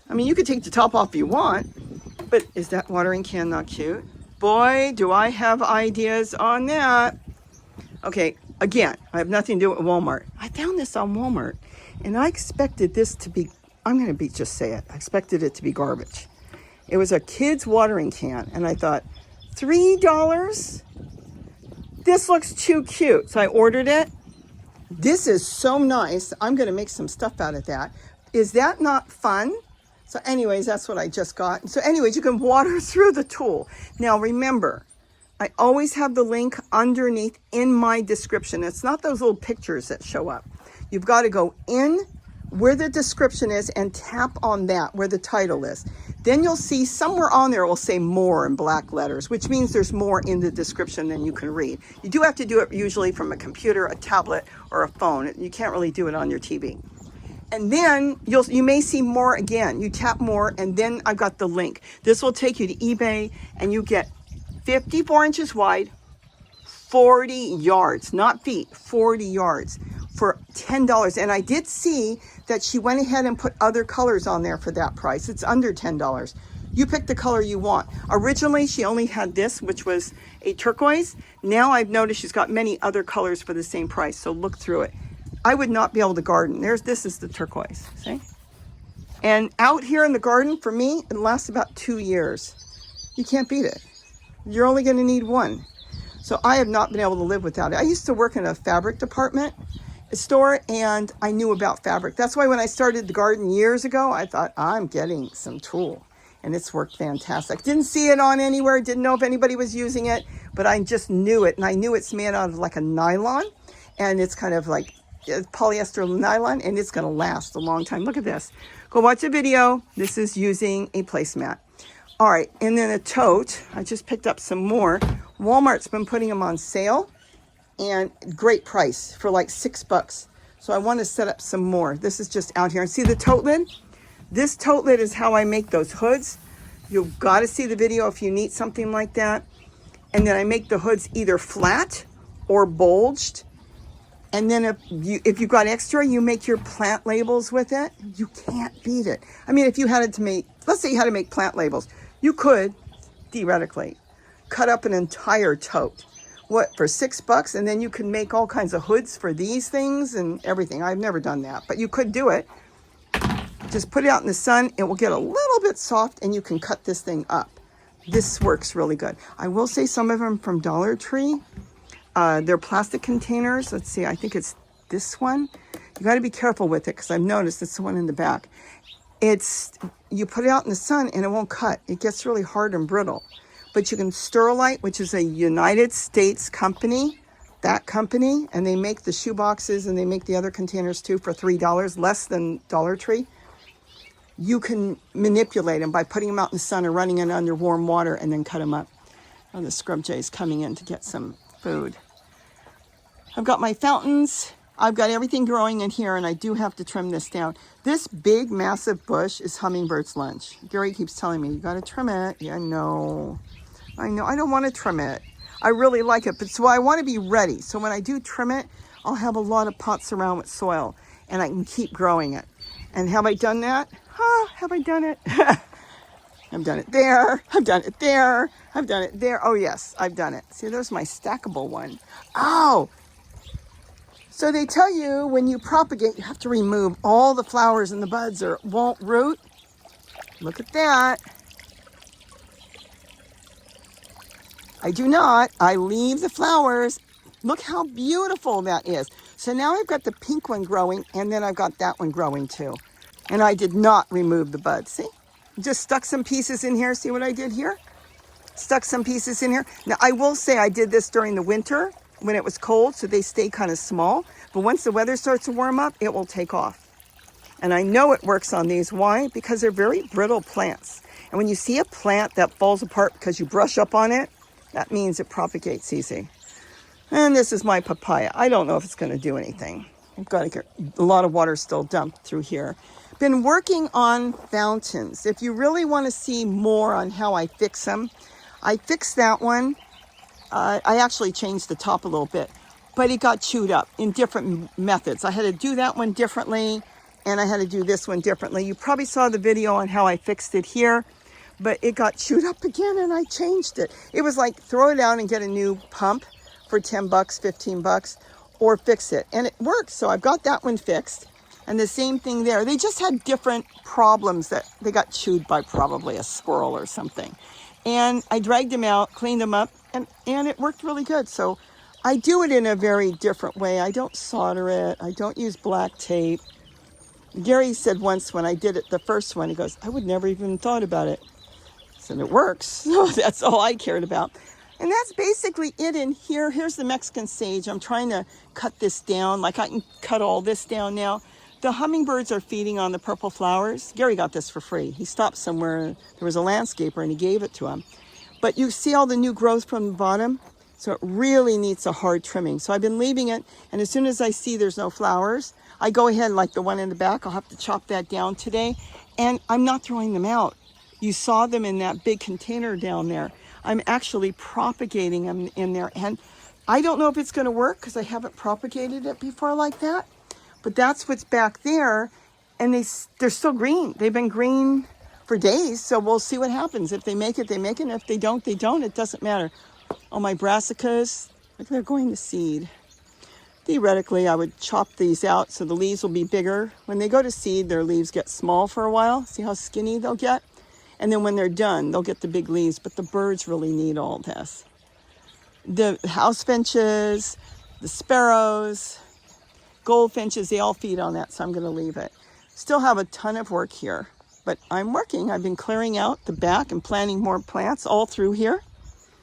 I mean, you could take the top off if you want, but is that watering can not cute? Boy, do I have ideas on that. Okay, again, I have nothing to do with Walmart. I found this on Walmart, and I expected this to be, just say it. I expected it to be garbage. It was a kid's watering can, and I thought, $3? This looks too cute. So I ordered it. This is so nice. I'm going to make some stuff out of that. Is that not fun? So anyways, that's what I just got. So anyways, you can water through the tulle. Now remember, I always have the link underneath in my description. It's not those little pictures that show up. You've got to go in where the description is and tap on that where the title is. Then you'll see somewhere on there it will say more in black letters, which means there's more in the description than you can read. You do have to do it usually from a computer, a tablet, or a phone. You can't really do it on your TV. And then you may see more again. You tap more, and then I've got the link. This will take you to eBay, and you get 54 inches wide, 40 yards, not feet, 40 yards for $10. And I did see that she went ahead and put other colors on there for that price. It's under $10. You pick the color you want. Originally, she only had this, which was a turquoise. Now I've noticed she's got many other colors for the same price, so look through it. I would not be able to garden. This is the turquoise, see? And out here in the garden, for me, it lasts about 2 years. You can't beat it. You're only gonna need one. So I have not been able to live without it. I used to work in a fabric department store, and I knew about fabric. That's why when I started the garden years ago, I thought, I'm getting some tulle. And it's worked fantastic. Didn't see it on anywhere, didn't know if anybody was using it, but I just knew it. And I knew it's made out of like a nylon, and it's kind of like polyester nylon, and it's going to last a long time. Look at this. Go watch a video. This is using a placemat. All right, and then a tote. I just picked up some more. Walmart's been putting them on sale, and great price for like $6. So I want to set up some more. This is just out here. And see the tote lid? This tote lid is how I make those hoods. You've got to see the video if you need something like that. And then I make the hoods either flat or bulged. And then if you've got extra, you make your plant labels with it. You can't beat it. I mean, if you had to make, let's say you had to make plant labels, you could, theoretically, cut up an entire tote. What, for $6? And then you can make all kinds of hoods for these things and everything. I've never done that, but you could do it. Just put it out in the sun. It will get a little bit soft and you can cut this thing up. This works really good. I will say some of them from Dollar Tree. They're plastic containers. Let's see, I think it's this one. You got to be careful with it because I've noticed it's the one in the back. You put it out in the sun and it won't cut. It gets really hard and brittle. But you can Sterlite, which is a United States company, that company, and they make the shoe boxes and they make the other containers too for $3, less than Dollar Tree. You can manipulate them by putting them out in the sun or running it under warm water and then cut them up. Oh, the scrub jay's coming in to get some food. I've got my fountains. I've got everything growing in here, and I do have to trim this down. This big, massive bush is Hummingbird's lunch. Gary keeps telling me, you got to trim it. Yeah, no. I know. I don't want to trim it. I really like it, but so I want to be ready. So when I do trim it, I'll have a lot of pots around with soil, and I can keep growing it. And have I done that? Have I done it? I've done it there. I've done it there. I've done it there. Oh, yes, I've done it. See, there's my stackable one. Oh, so they tell you when you propagate, you have to remove all the flowers and the buds or it won't root. Look at that. I do not. I leave the flowers. Look how beautiful that is. So now I've got the pink one growing, and then I've got that one growing too. And I did not remove the buds. See? Just stuck some pieces in here. See what I did here? Stuck some pieces in here. Now, I will say I did this during the winter when it was cold, so they stay kind of small. But once the weather starts to warm up, it will take off. And I know it works on these. Why? Because they're very brittle plants. And when you see a plant that falls apart because you brush up on it, that means it propagates easy. And this is my papaya. I don't know if it's going to do anything. I've got to get a lot of water still dumped through here. Been working on fountains. If you really want to see more on how I fix them, I fixed that one. I actually changed the top a little bit, but it got chewed up in different methods. I had to do that one differently, and I had to do this one differently. You probably saw the video on how I fixed it here, but it got chewed up again, and I changed it. It was like throw it out and get a new pump for $10, $15, or fix it. And it worked, so I've got that one fixed. And the same thing there. They just had different problems that they got chewed by probably a squirrel or something. And I dragged them out, cleaned them up, and it worked really good. So I do it in a very different way. I don't solder it. I don't use black tape. Gary said once when I did it, the first one, he goes, I would never even thought about it. I said, it works. So that's all I cared about. And that's basically it in here. Here's the Mexican sage. I'm trying to cut this down. Like I can cut all this down now. The hummingbirds are feeding on the purple flowers. Gary got this for free. He stopped somewhere. There was a landscaper and he gave it to him. But you see all the new growth from the bottom? So it really needs a hard trimming. So I've been leaving it. And as soon as I see there's no flowers, I go ahead, like the one in the back. I'll have to chop that down today. And I'm not throwing them out. You saw them in that big container down there. I'm actually propagating them in there. And I don't know if it's going to work because I haven't propagated it before like that. But that's what's back there. And they're still green. They've been green for days. So we'll see what happens. If they make it, they make it. And if they don't, they don't. It doesn't matter. Oh, my brassicas, look, they're going to seed. Theoretically, I would chop these out so the leaves will be bigger. When they go to seed, their leaves get small for a while. See how skinny they'll get? And then when they're done, they'll get the big leaves. But the birds really need all this. The house finches, the sparrows, goldfinches, they all feed on that, so I'm going to leave it. Still have a ton of work here, but I'm working. I've been clearing out the back and planting more plants all through here.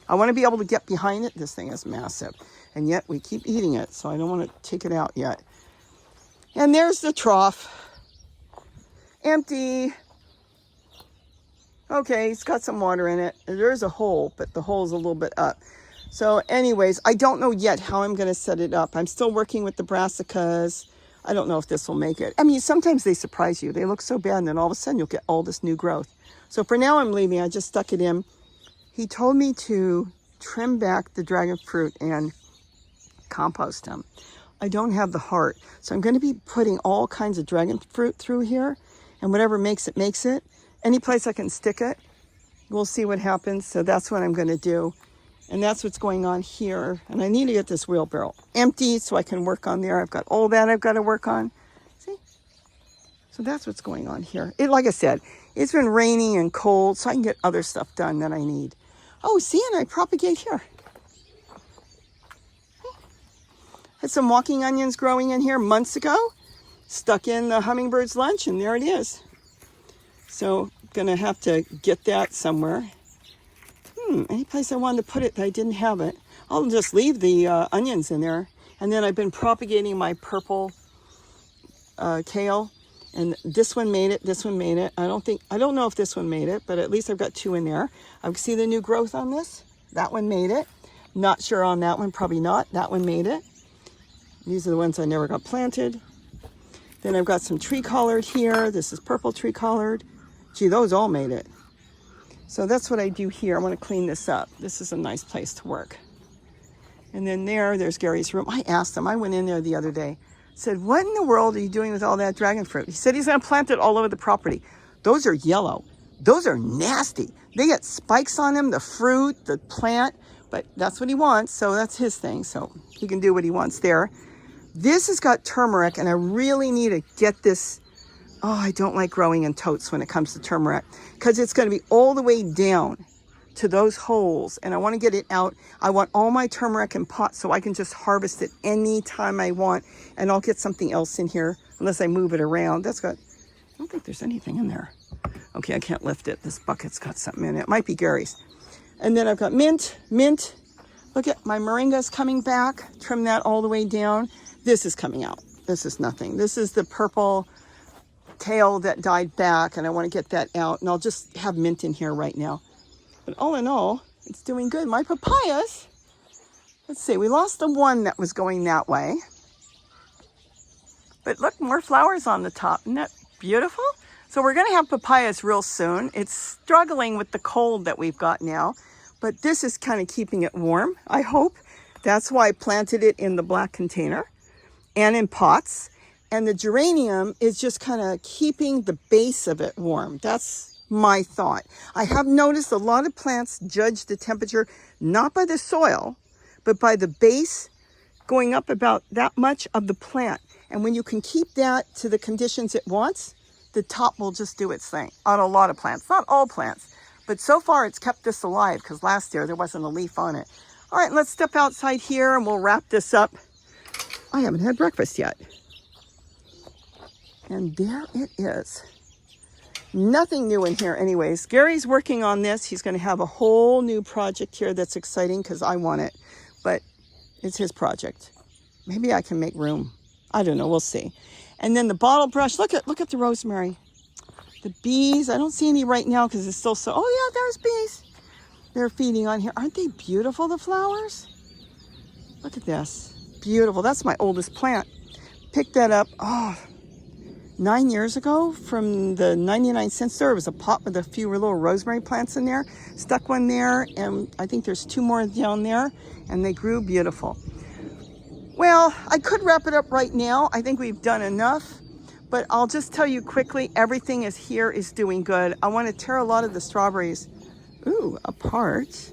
I want to be able to get behind it. This thing is massive, and yet we keep eating it, so I don't want to take it out yet. And there's the trough. Empty. Okay, it's got some water in it. There's a hole, but the hole's a little bit up. So anyways, I don't know yet how I'm going to set it up. I'm still working with the brassicas. I don't know if this will make it. I mean, sometimes they surprise you. They look so bad, and then all of a sudden you'll get all this new growth. So for now, I'm leaving. I just stuck it in. He told me to trim back the dragon fruit and compost them. I don't have the heart. So I'm going to be putting all kinds of dragon fruit through here, and whatever makes it, makes it. Any place I can stick it, we'll see what happens. So that's what I'm going to do. And that's what's going on here. And I need to get this wheelbarrow empty so I can work on there. I've got all that I've got to work on. See? So that's what's going on here. Like I said, it's been rainy and cold, so I can get other stuff done that I need. Oh, see, and I propagate here. Had some walking onions growing in here months ago. Stuck in the hummingbird's lunch, and there it is. So, gonna have to get that somewhere. Any place I wanted to put it that I didn't have it. I'll just leave the onions in there. And then I've been propagating my purple kale. And this one made it, this one made it. I don't know if this one made it, but at least I've got 2 in there. I see the new growth on this. That one made it. Not sure on that one, probably not. That one made it. These are the ones I never got planted. Then I've got some tree collard here. This is purple tree collard. Gee, those all made it. So that's what I do here. I want to clean this up. This is a nice place to work. And then there's Gary's room. I asked him, I went in there the other day, said, what in the world are you doing with all that dragon fruit? He said he's going to plant it all over the property. Those are yellow. Those are nasty. They get spikes on them, the fruit, the plant, but that's what he wants. So that's his thing. So he can do what he wants there. This has got turmeric, and I really need to get this. Oh, I don't like growing in totes when it comes to turmeric because it's going to be all the way down to those holes, and I want to get it out. I want all my turmeric in pots so I can just harvest it anytime I want, and I'll get something else in here unless I move it around. I don't think there's anything in there. Okay, I can't lift it. This bucket's got something in it. It might be Gary's. And then I've got mint. Look at my moringa's coming back. Trim that all the way down. This is coming out. This is nothing. This is the purple kale that died back, and I want to get that out, and I'll just have mint in here right now. But all in all, it's doing good. My papayas, let's see, we lost the one that was going that way. But look, more flowers on the top. Isn't that beautiful? So we're going to have papayas real soon. It's struggling with the cold that we've got now, but this is kind of keeping it warm, I hope. That's why I planted it in the black container and in pots. And the geranium is just kind of keeping the base of it warm. That's my thought. I have noticed a lot of plants judge the temperature not by the soil, but by the base going up about that much of the plant. And when you can keep that to the conditions it wants, the top will just do its thing on a lot of plants. Not all plants, but so far it's kept this alive because last year there wasn't a leaf on it. All right, let's step outside here and we'll wrap this up. I haven't had breakfast yet. And there it is. Nothing new in here anyways. Gary's working on this. He's going to have a whole new project here that's exciting because I want it. But it's his project. Maybe I can make room. I don't know. We'll see. And then the bottle brush. Look at the rosemary. The bees. I don't see any right now because it's still so... Oh, yeah, there's bees. They're feeding on here. Aren't they beautiful, the flowers? Look at this. Beautiful. That's my oldest plant. Picked that up. Oh, 9 years ago from the 99-cent store. It was a pot with a few little rosemary plants in there. Stuck one there, and I think there's 2 more down there, and they grew beautiful. Well, I could wrap it up right now. I think we've done enough, but I'll just tell you quickly, everything is doing good. I want to tear a lot of the strawberries, apart.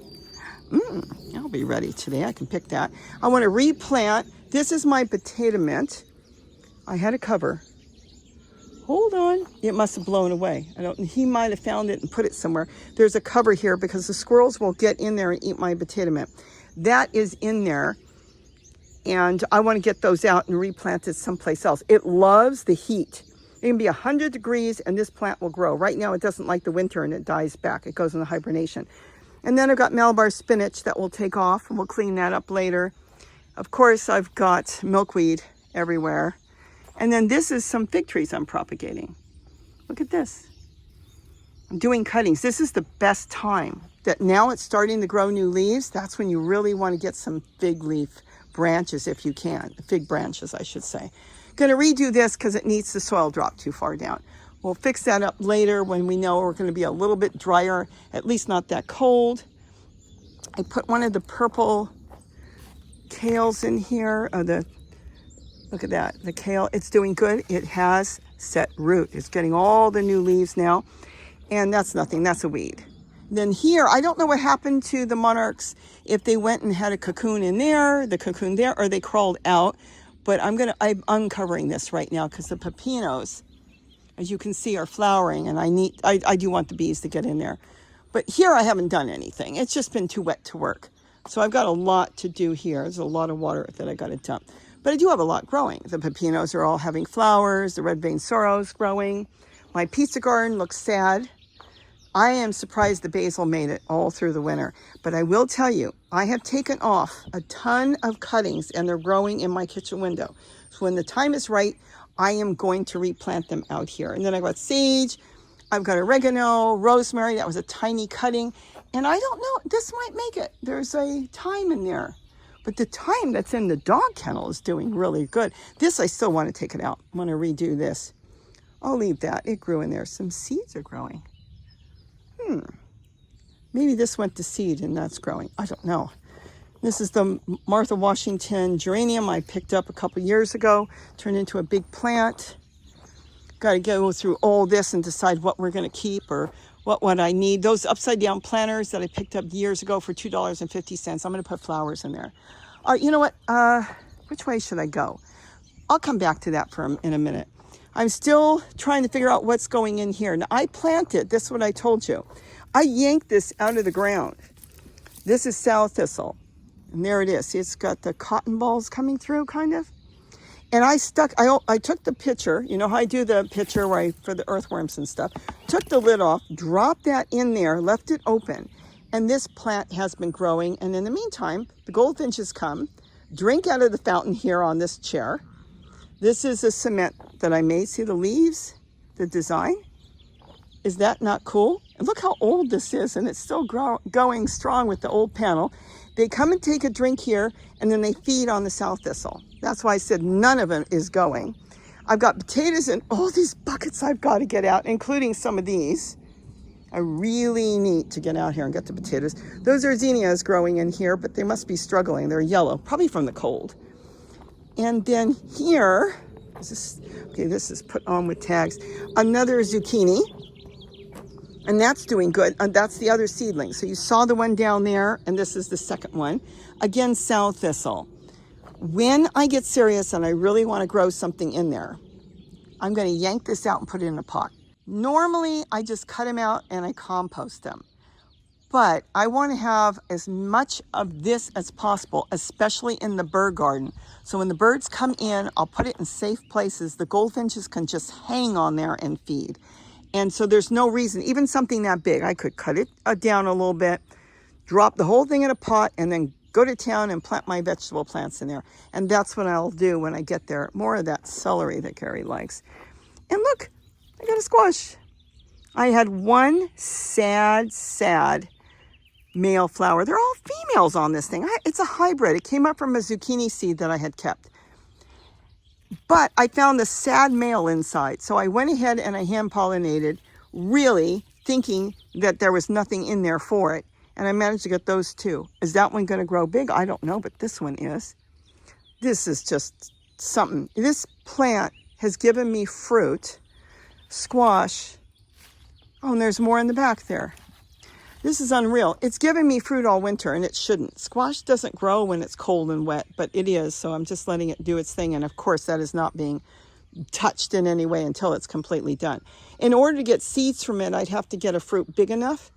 I'll be ready today. I can pick that. I want to replant. This is my potato mint. I had a cover. Hold on. It must have blown away. He might have found it and put it somewhere. There's a cover here because the squirrels will get in there and eat my potato mint. That is in there. And I want to get those out and replant it someplace else. It loves the heat. It can be 100 degrees and this plant will grow. Right now it doesn't like the winter and it dies back. It goes into hibernation. And then I've got Malabar spinach that will take off and we'll clean that up later. Of course, I've got milkweed everywhere. And then this is some fig trees I'm propagating. Look at this. I'm doing cuttings. This is the best time. That now it's starting to grow new leaves. That's when you really want to get some fig leaf branches if you can. Fig branches, I should say. Going to redo this because it needs the soil drop too far down. We'll fix that up later when we know we're going to be a little bit drier, at least not that cold. I put one of the purple kales in here. Look at that, the kale. It's doing good. It has set root. It's getting all the new leaves now. And that's nothing. That's a weed. Then here, I don't know what happened to the monarchs, if they went and had a cocoon in there, the cocoon there, or they crawled out. But I'm uncovering this right now because the pepinos, as you can see, are flowering, and I do want the bees to get in there. But here I haven't done anything. It's just been too wet to work. So I've got a lot to do here. There's a lot of water that I got to dump. But I do have a lot growing. The pepinos are all having flowers. The red vein sorrel's growing. My pizza garden looks sad. I am surprised the basil made it all through the winter. But I will tell you, I have taken off a ton of cuttings, and they're growing in my kitchen window. So when the time is right, I am going to replant them out here. And then I've got sage. I've got oregano, rosemary. That was a tiny cutting. And I don't know, this might make it. There's a thyme in there. But the thyme that's in the dog kennel is doing really good. This, I still want to take it out. I want to redo this. I'll leave that. It grew in there. Some seeds are growing. Maybe this went to seed and that's growing. I don't know. This is the Martha Washington geranium I picked up a couple years ago. Turned into a big plant. Got to go through all this and decide what we're going to keep or what I need. Those upside down planters that I picked up years ago for $2.50. I'm going to put flowers in there. You know what? Which way should I go? I'll come back to that in a minute. I'm still trying to figure out what's going in here. Now, I planted, this is what I told you. I yanked this out of the ground. This is sow thistle. And there it is. See, it's got the cotton balls coming through, kind of. And I took the pitcher, you know how I do the pitcher for the earthworms and stuff, took the lid off, dropped that in there, left it open, and this plant has been growing. And in the meantime, the goldfinches come, drink out of the fountain here on this chair. This is a cement that I made. See the leaves, the design? Is that not cool? And look how old this is, and it's still going strong with the old panel. They come and take a drink here, and then they feed on the sow thistle. That's why I said none of it is going. I've got potatoes in all these buckets I've got to get out, including some of these. I really need to get out here and get the potatoes. Those are zinnias growing in here, but they must be struggling. They're yellow, probably from the cold. And then here, this is put on with tags. Another zucchini, and that's doing good. And that's the other seedling. So you saw the one down there, and this is the second one. Again, sow thistle. When I get serious and I really want to grow something in there, I'm going to yank this out and put it in a pot. Normally, I just cut them out and I compost them. But I want to have as much of this as possible, especially in the bird garden. So when the birds come in, I'll put it in safe places. The goldfinches can just hang on there and feed. And so there's no reason, even something that big, I could cut it down a little bit, drop the whole thing in a pot, and then go to town and plant my vegetable plants in there. And that's what I'll do when I get there. More of that celery that Gary likes. And look, I got a squash. I had one sad male flower. They're all females on this thing. It's a hybrid. It came up from a zucchini seed that I had kept. But I found the sad male inside. So I went ahead and I hand pollinated, really thinking that there was nothing in there for it. And I managed to get those two. Is that one going to grow big? I don't know, but this one is. This is just something. This plant has given me fruit, squash. Oh, and there's more in the back there. This is unreal. It's given me fruit all winter, and it shouldn't. Squash doesn't grow when it's cold and wet, but it is, so I'm just letting it do its thing. And of course, that is not being touched in any way until it's completely done. In order to get seeds from it, I'd have to get a fruit big enough.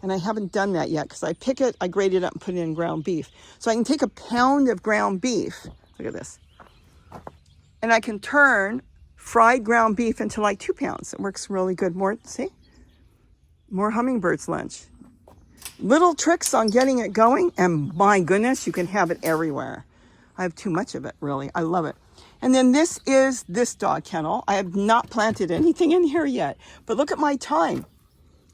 And I haven't done that yet because I pick it, I grate it up and put it in ground beef. So I can take a pound of ground beef. Look at this. And I can turn fried ground beef into like 2 pounds. It works really good. See? More hummingbirds lunch. Little tricks on getting it going. And my goodness, you can have it everywhere. I have too much of it, really. I love it. And then this is this dog kennel. I have not planted anything in here yet. But look at my thyme.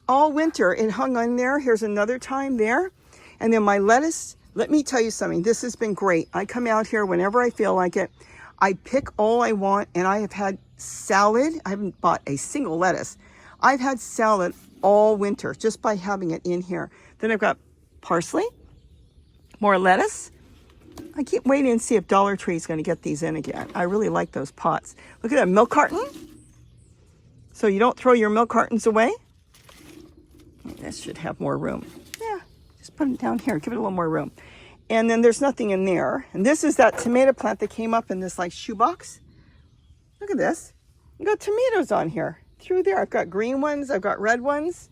All winter it hung on there. Here's another thyme there. And then my lettuce, let me tell you something. This has been great. I come out here whenever I feel like it. I pick all I want, and I have had salad. I haven't bought a single lettuce. I've had salad all winter just by having it in here. Then I've got parsley, more lettuce. I keep waiting to see if Dollar Tree is going to get these in again. I really like those pots. Look at that milk carton. So you don't throw your milk cartons away. This should have more room. Yeah, just put it down here. Give it a little more room. And then there's nothing in there. And this is that tomato plant that came up in this like shoebox. Look at this. I got tomatoes on here through there. I've got green ones. I've got red ones.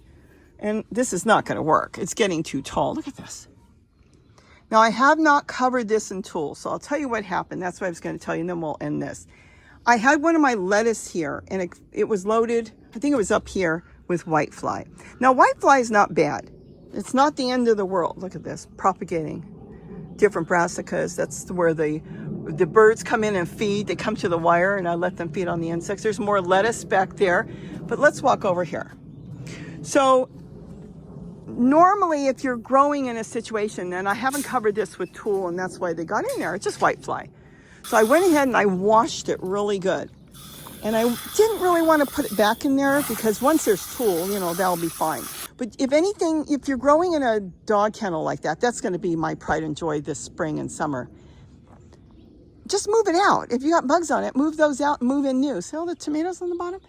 And this is not going to work. It's getting too tall. Look at this. Now, I have not covered this in tulle, so I'll tell you what happened. That's what I was going to tell you, and then we'll end this. I had one of my lettuce here, and it was loaded, I think it was up here, with whitefly. Now, whitefly is not bad. It's not the end of the world. Look at this, propagating different brassicas. That's where the birds come in and feed. They come to the wire, and I let them feed on the insects. There's more lettuce back there, but let's walk over here. So, normally, if you're growing in a situation, and I haven't covered this with tulle, and that's why they got in there, it's just whitefly. So I went ahead and I washed it really good. And I didn't really want to put it back in there because once there's tulle, you know, that'll be fine. But if anything, if you're growing in a dog kennel like that, that's going to be my pride and joy this spring and summer. Just move it out. If you got bugs on it, move those out and move in new. See all the tomatoes on the bottom?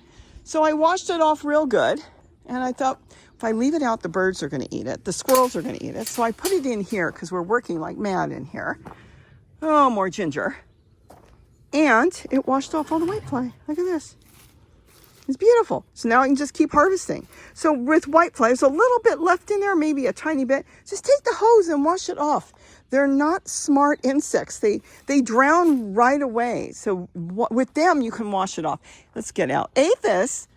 So I washed it off real good. And I thought, if I leave it out, the birds are going to eat it. The squirrels are going to eat it. So I put it in here because we're working like mad in here. Oh, more ginger. And it washed off all the whitefly. Look at this. It's beautiful. So now I can just keep harvesting. So with whitefly, there's a little bit left in there, maybe a tiny bit. Just take the hose and wash it off. They're not smart insects. They drown right away. So with them, you can wash it off. Let's get out. Aphids,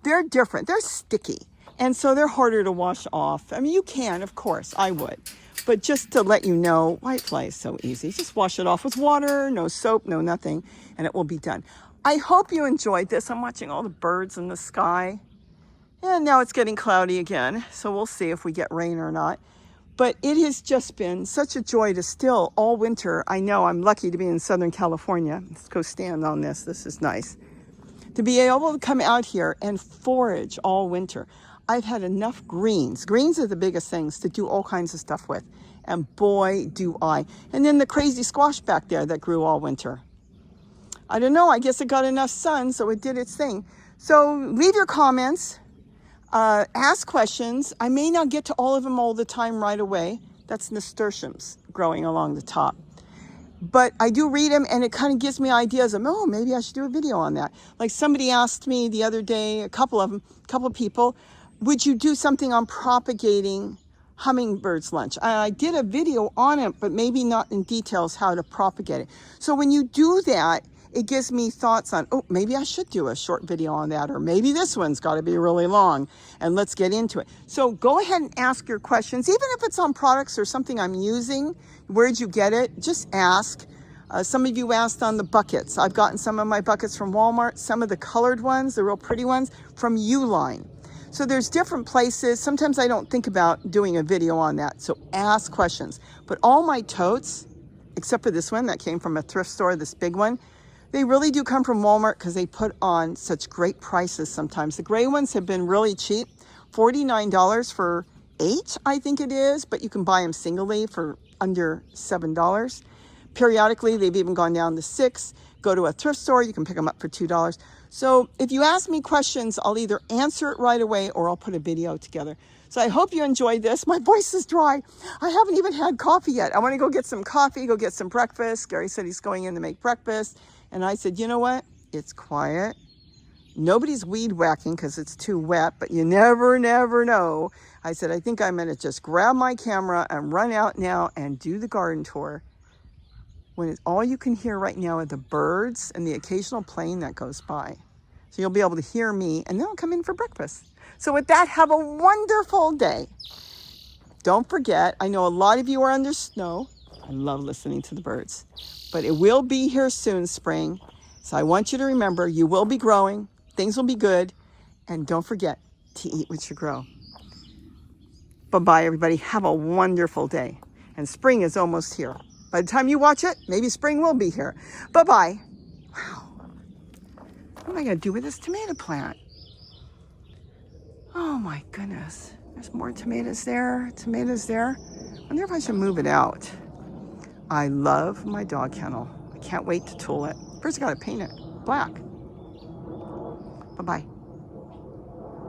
they're different. They're sticky. And so they're harder to wash off. I mean, you can, of course, I would. But just to let you know, whitefly is so easy. Just wash it off with water, no soap, no nothing, and it will be done. I hope you enjoyed this. I'm watching all the birds in the sky. And now it's getting cloudy again, so we'll see if we get rain or not. But it has just been such a joy to still all winter. I know I'm lucky to be in Southern California. Let's go stand on this. This is nice. To be able to come out here and forage all winter. I've had enough greens. Greens are the biggest things to do all kinds of stuff with. And boy, do I. And then the crazy squash back there that grew all winter. I don't know. I guess it got enough sun, so it did its thing. So leave your comments. Ask questions. I may not get to all of them all the time right away. That's nasturtiums growing along the top. But I do read them, and it kind of gives me ideas of, oh, maybe I should do a video on that. Like somebody asked me the other day, a couple of people, would you do something on propagating hummingbirds lunch? I did a video on it, but maybe not in details how to propagate it. So when you do that, it gives me thoughts on, oh, maybe I should do a short video on that, or maybe this one's got to be really long, and let's get into it. So go ahead and ask your questions, even if it's on products or something I'm using. Where'd you get it? Just ask. Some of you asked on the buckets. I've gotten some of my buckets from Walmart, some of the colored ones, the real pretty ones, from Uline. So there's different places. Sometimes I don't think about doing a video on that. So ask questions. But all my totes, except for this one that came from a thrift store, this big one, they really do come from Walmart because they put on such great prices sometimes. The gray ones have been really cheap, $49 for 8, I think it is, but you can buy them singly for under $7. Periodically, they've even gone down to $6. Go to a thrift store, you can pick them up for $2. So if you ask me questions, I'll either answer it right away or I'll put a video together. So I hope you enjoyed this. My voice is dry. I haven't even had coffee yet. I want to go get some coffee, go get some breakfast. Gary said he's going in to make breakfast. And I said, you know what? It's quiet. Nobody's weed whacking because it's too wet, but you never know. I said, I think I'm going to just grab my camera and run out now and do the garden tour. When it's, all you can hear right now are the birds and the occasional plane that goes by. So you'll be able to hear me, and then I'll come in for breakfast. So with that, have a wonderful day. Don't forget, I know a lot of you are under snow. I love listening to the birds. But it will be here soon, spring. So I want you to remember, you will be growing. Things will be good. And don't forget to eat what you grow. Bye-bye, everybody. Have a wonderful day. And spring is almost here. By the time you watch it, maybe spring will be here. Bye-bye. Wow. What am I going to do with this tomato plant? Oh, my goodness. There's more tomatoes there. I wonder if I should move it out. I love my dog kennel. I can't wait to tool it. First, I got to paint it black. Bye-bye.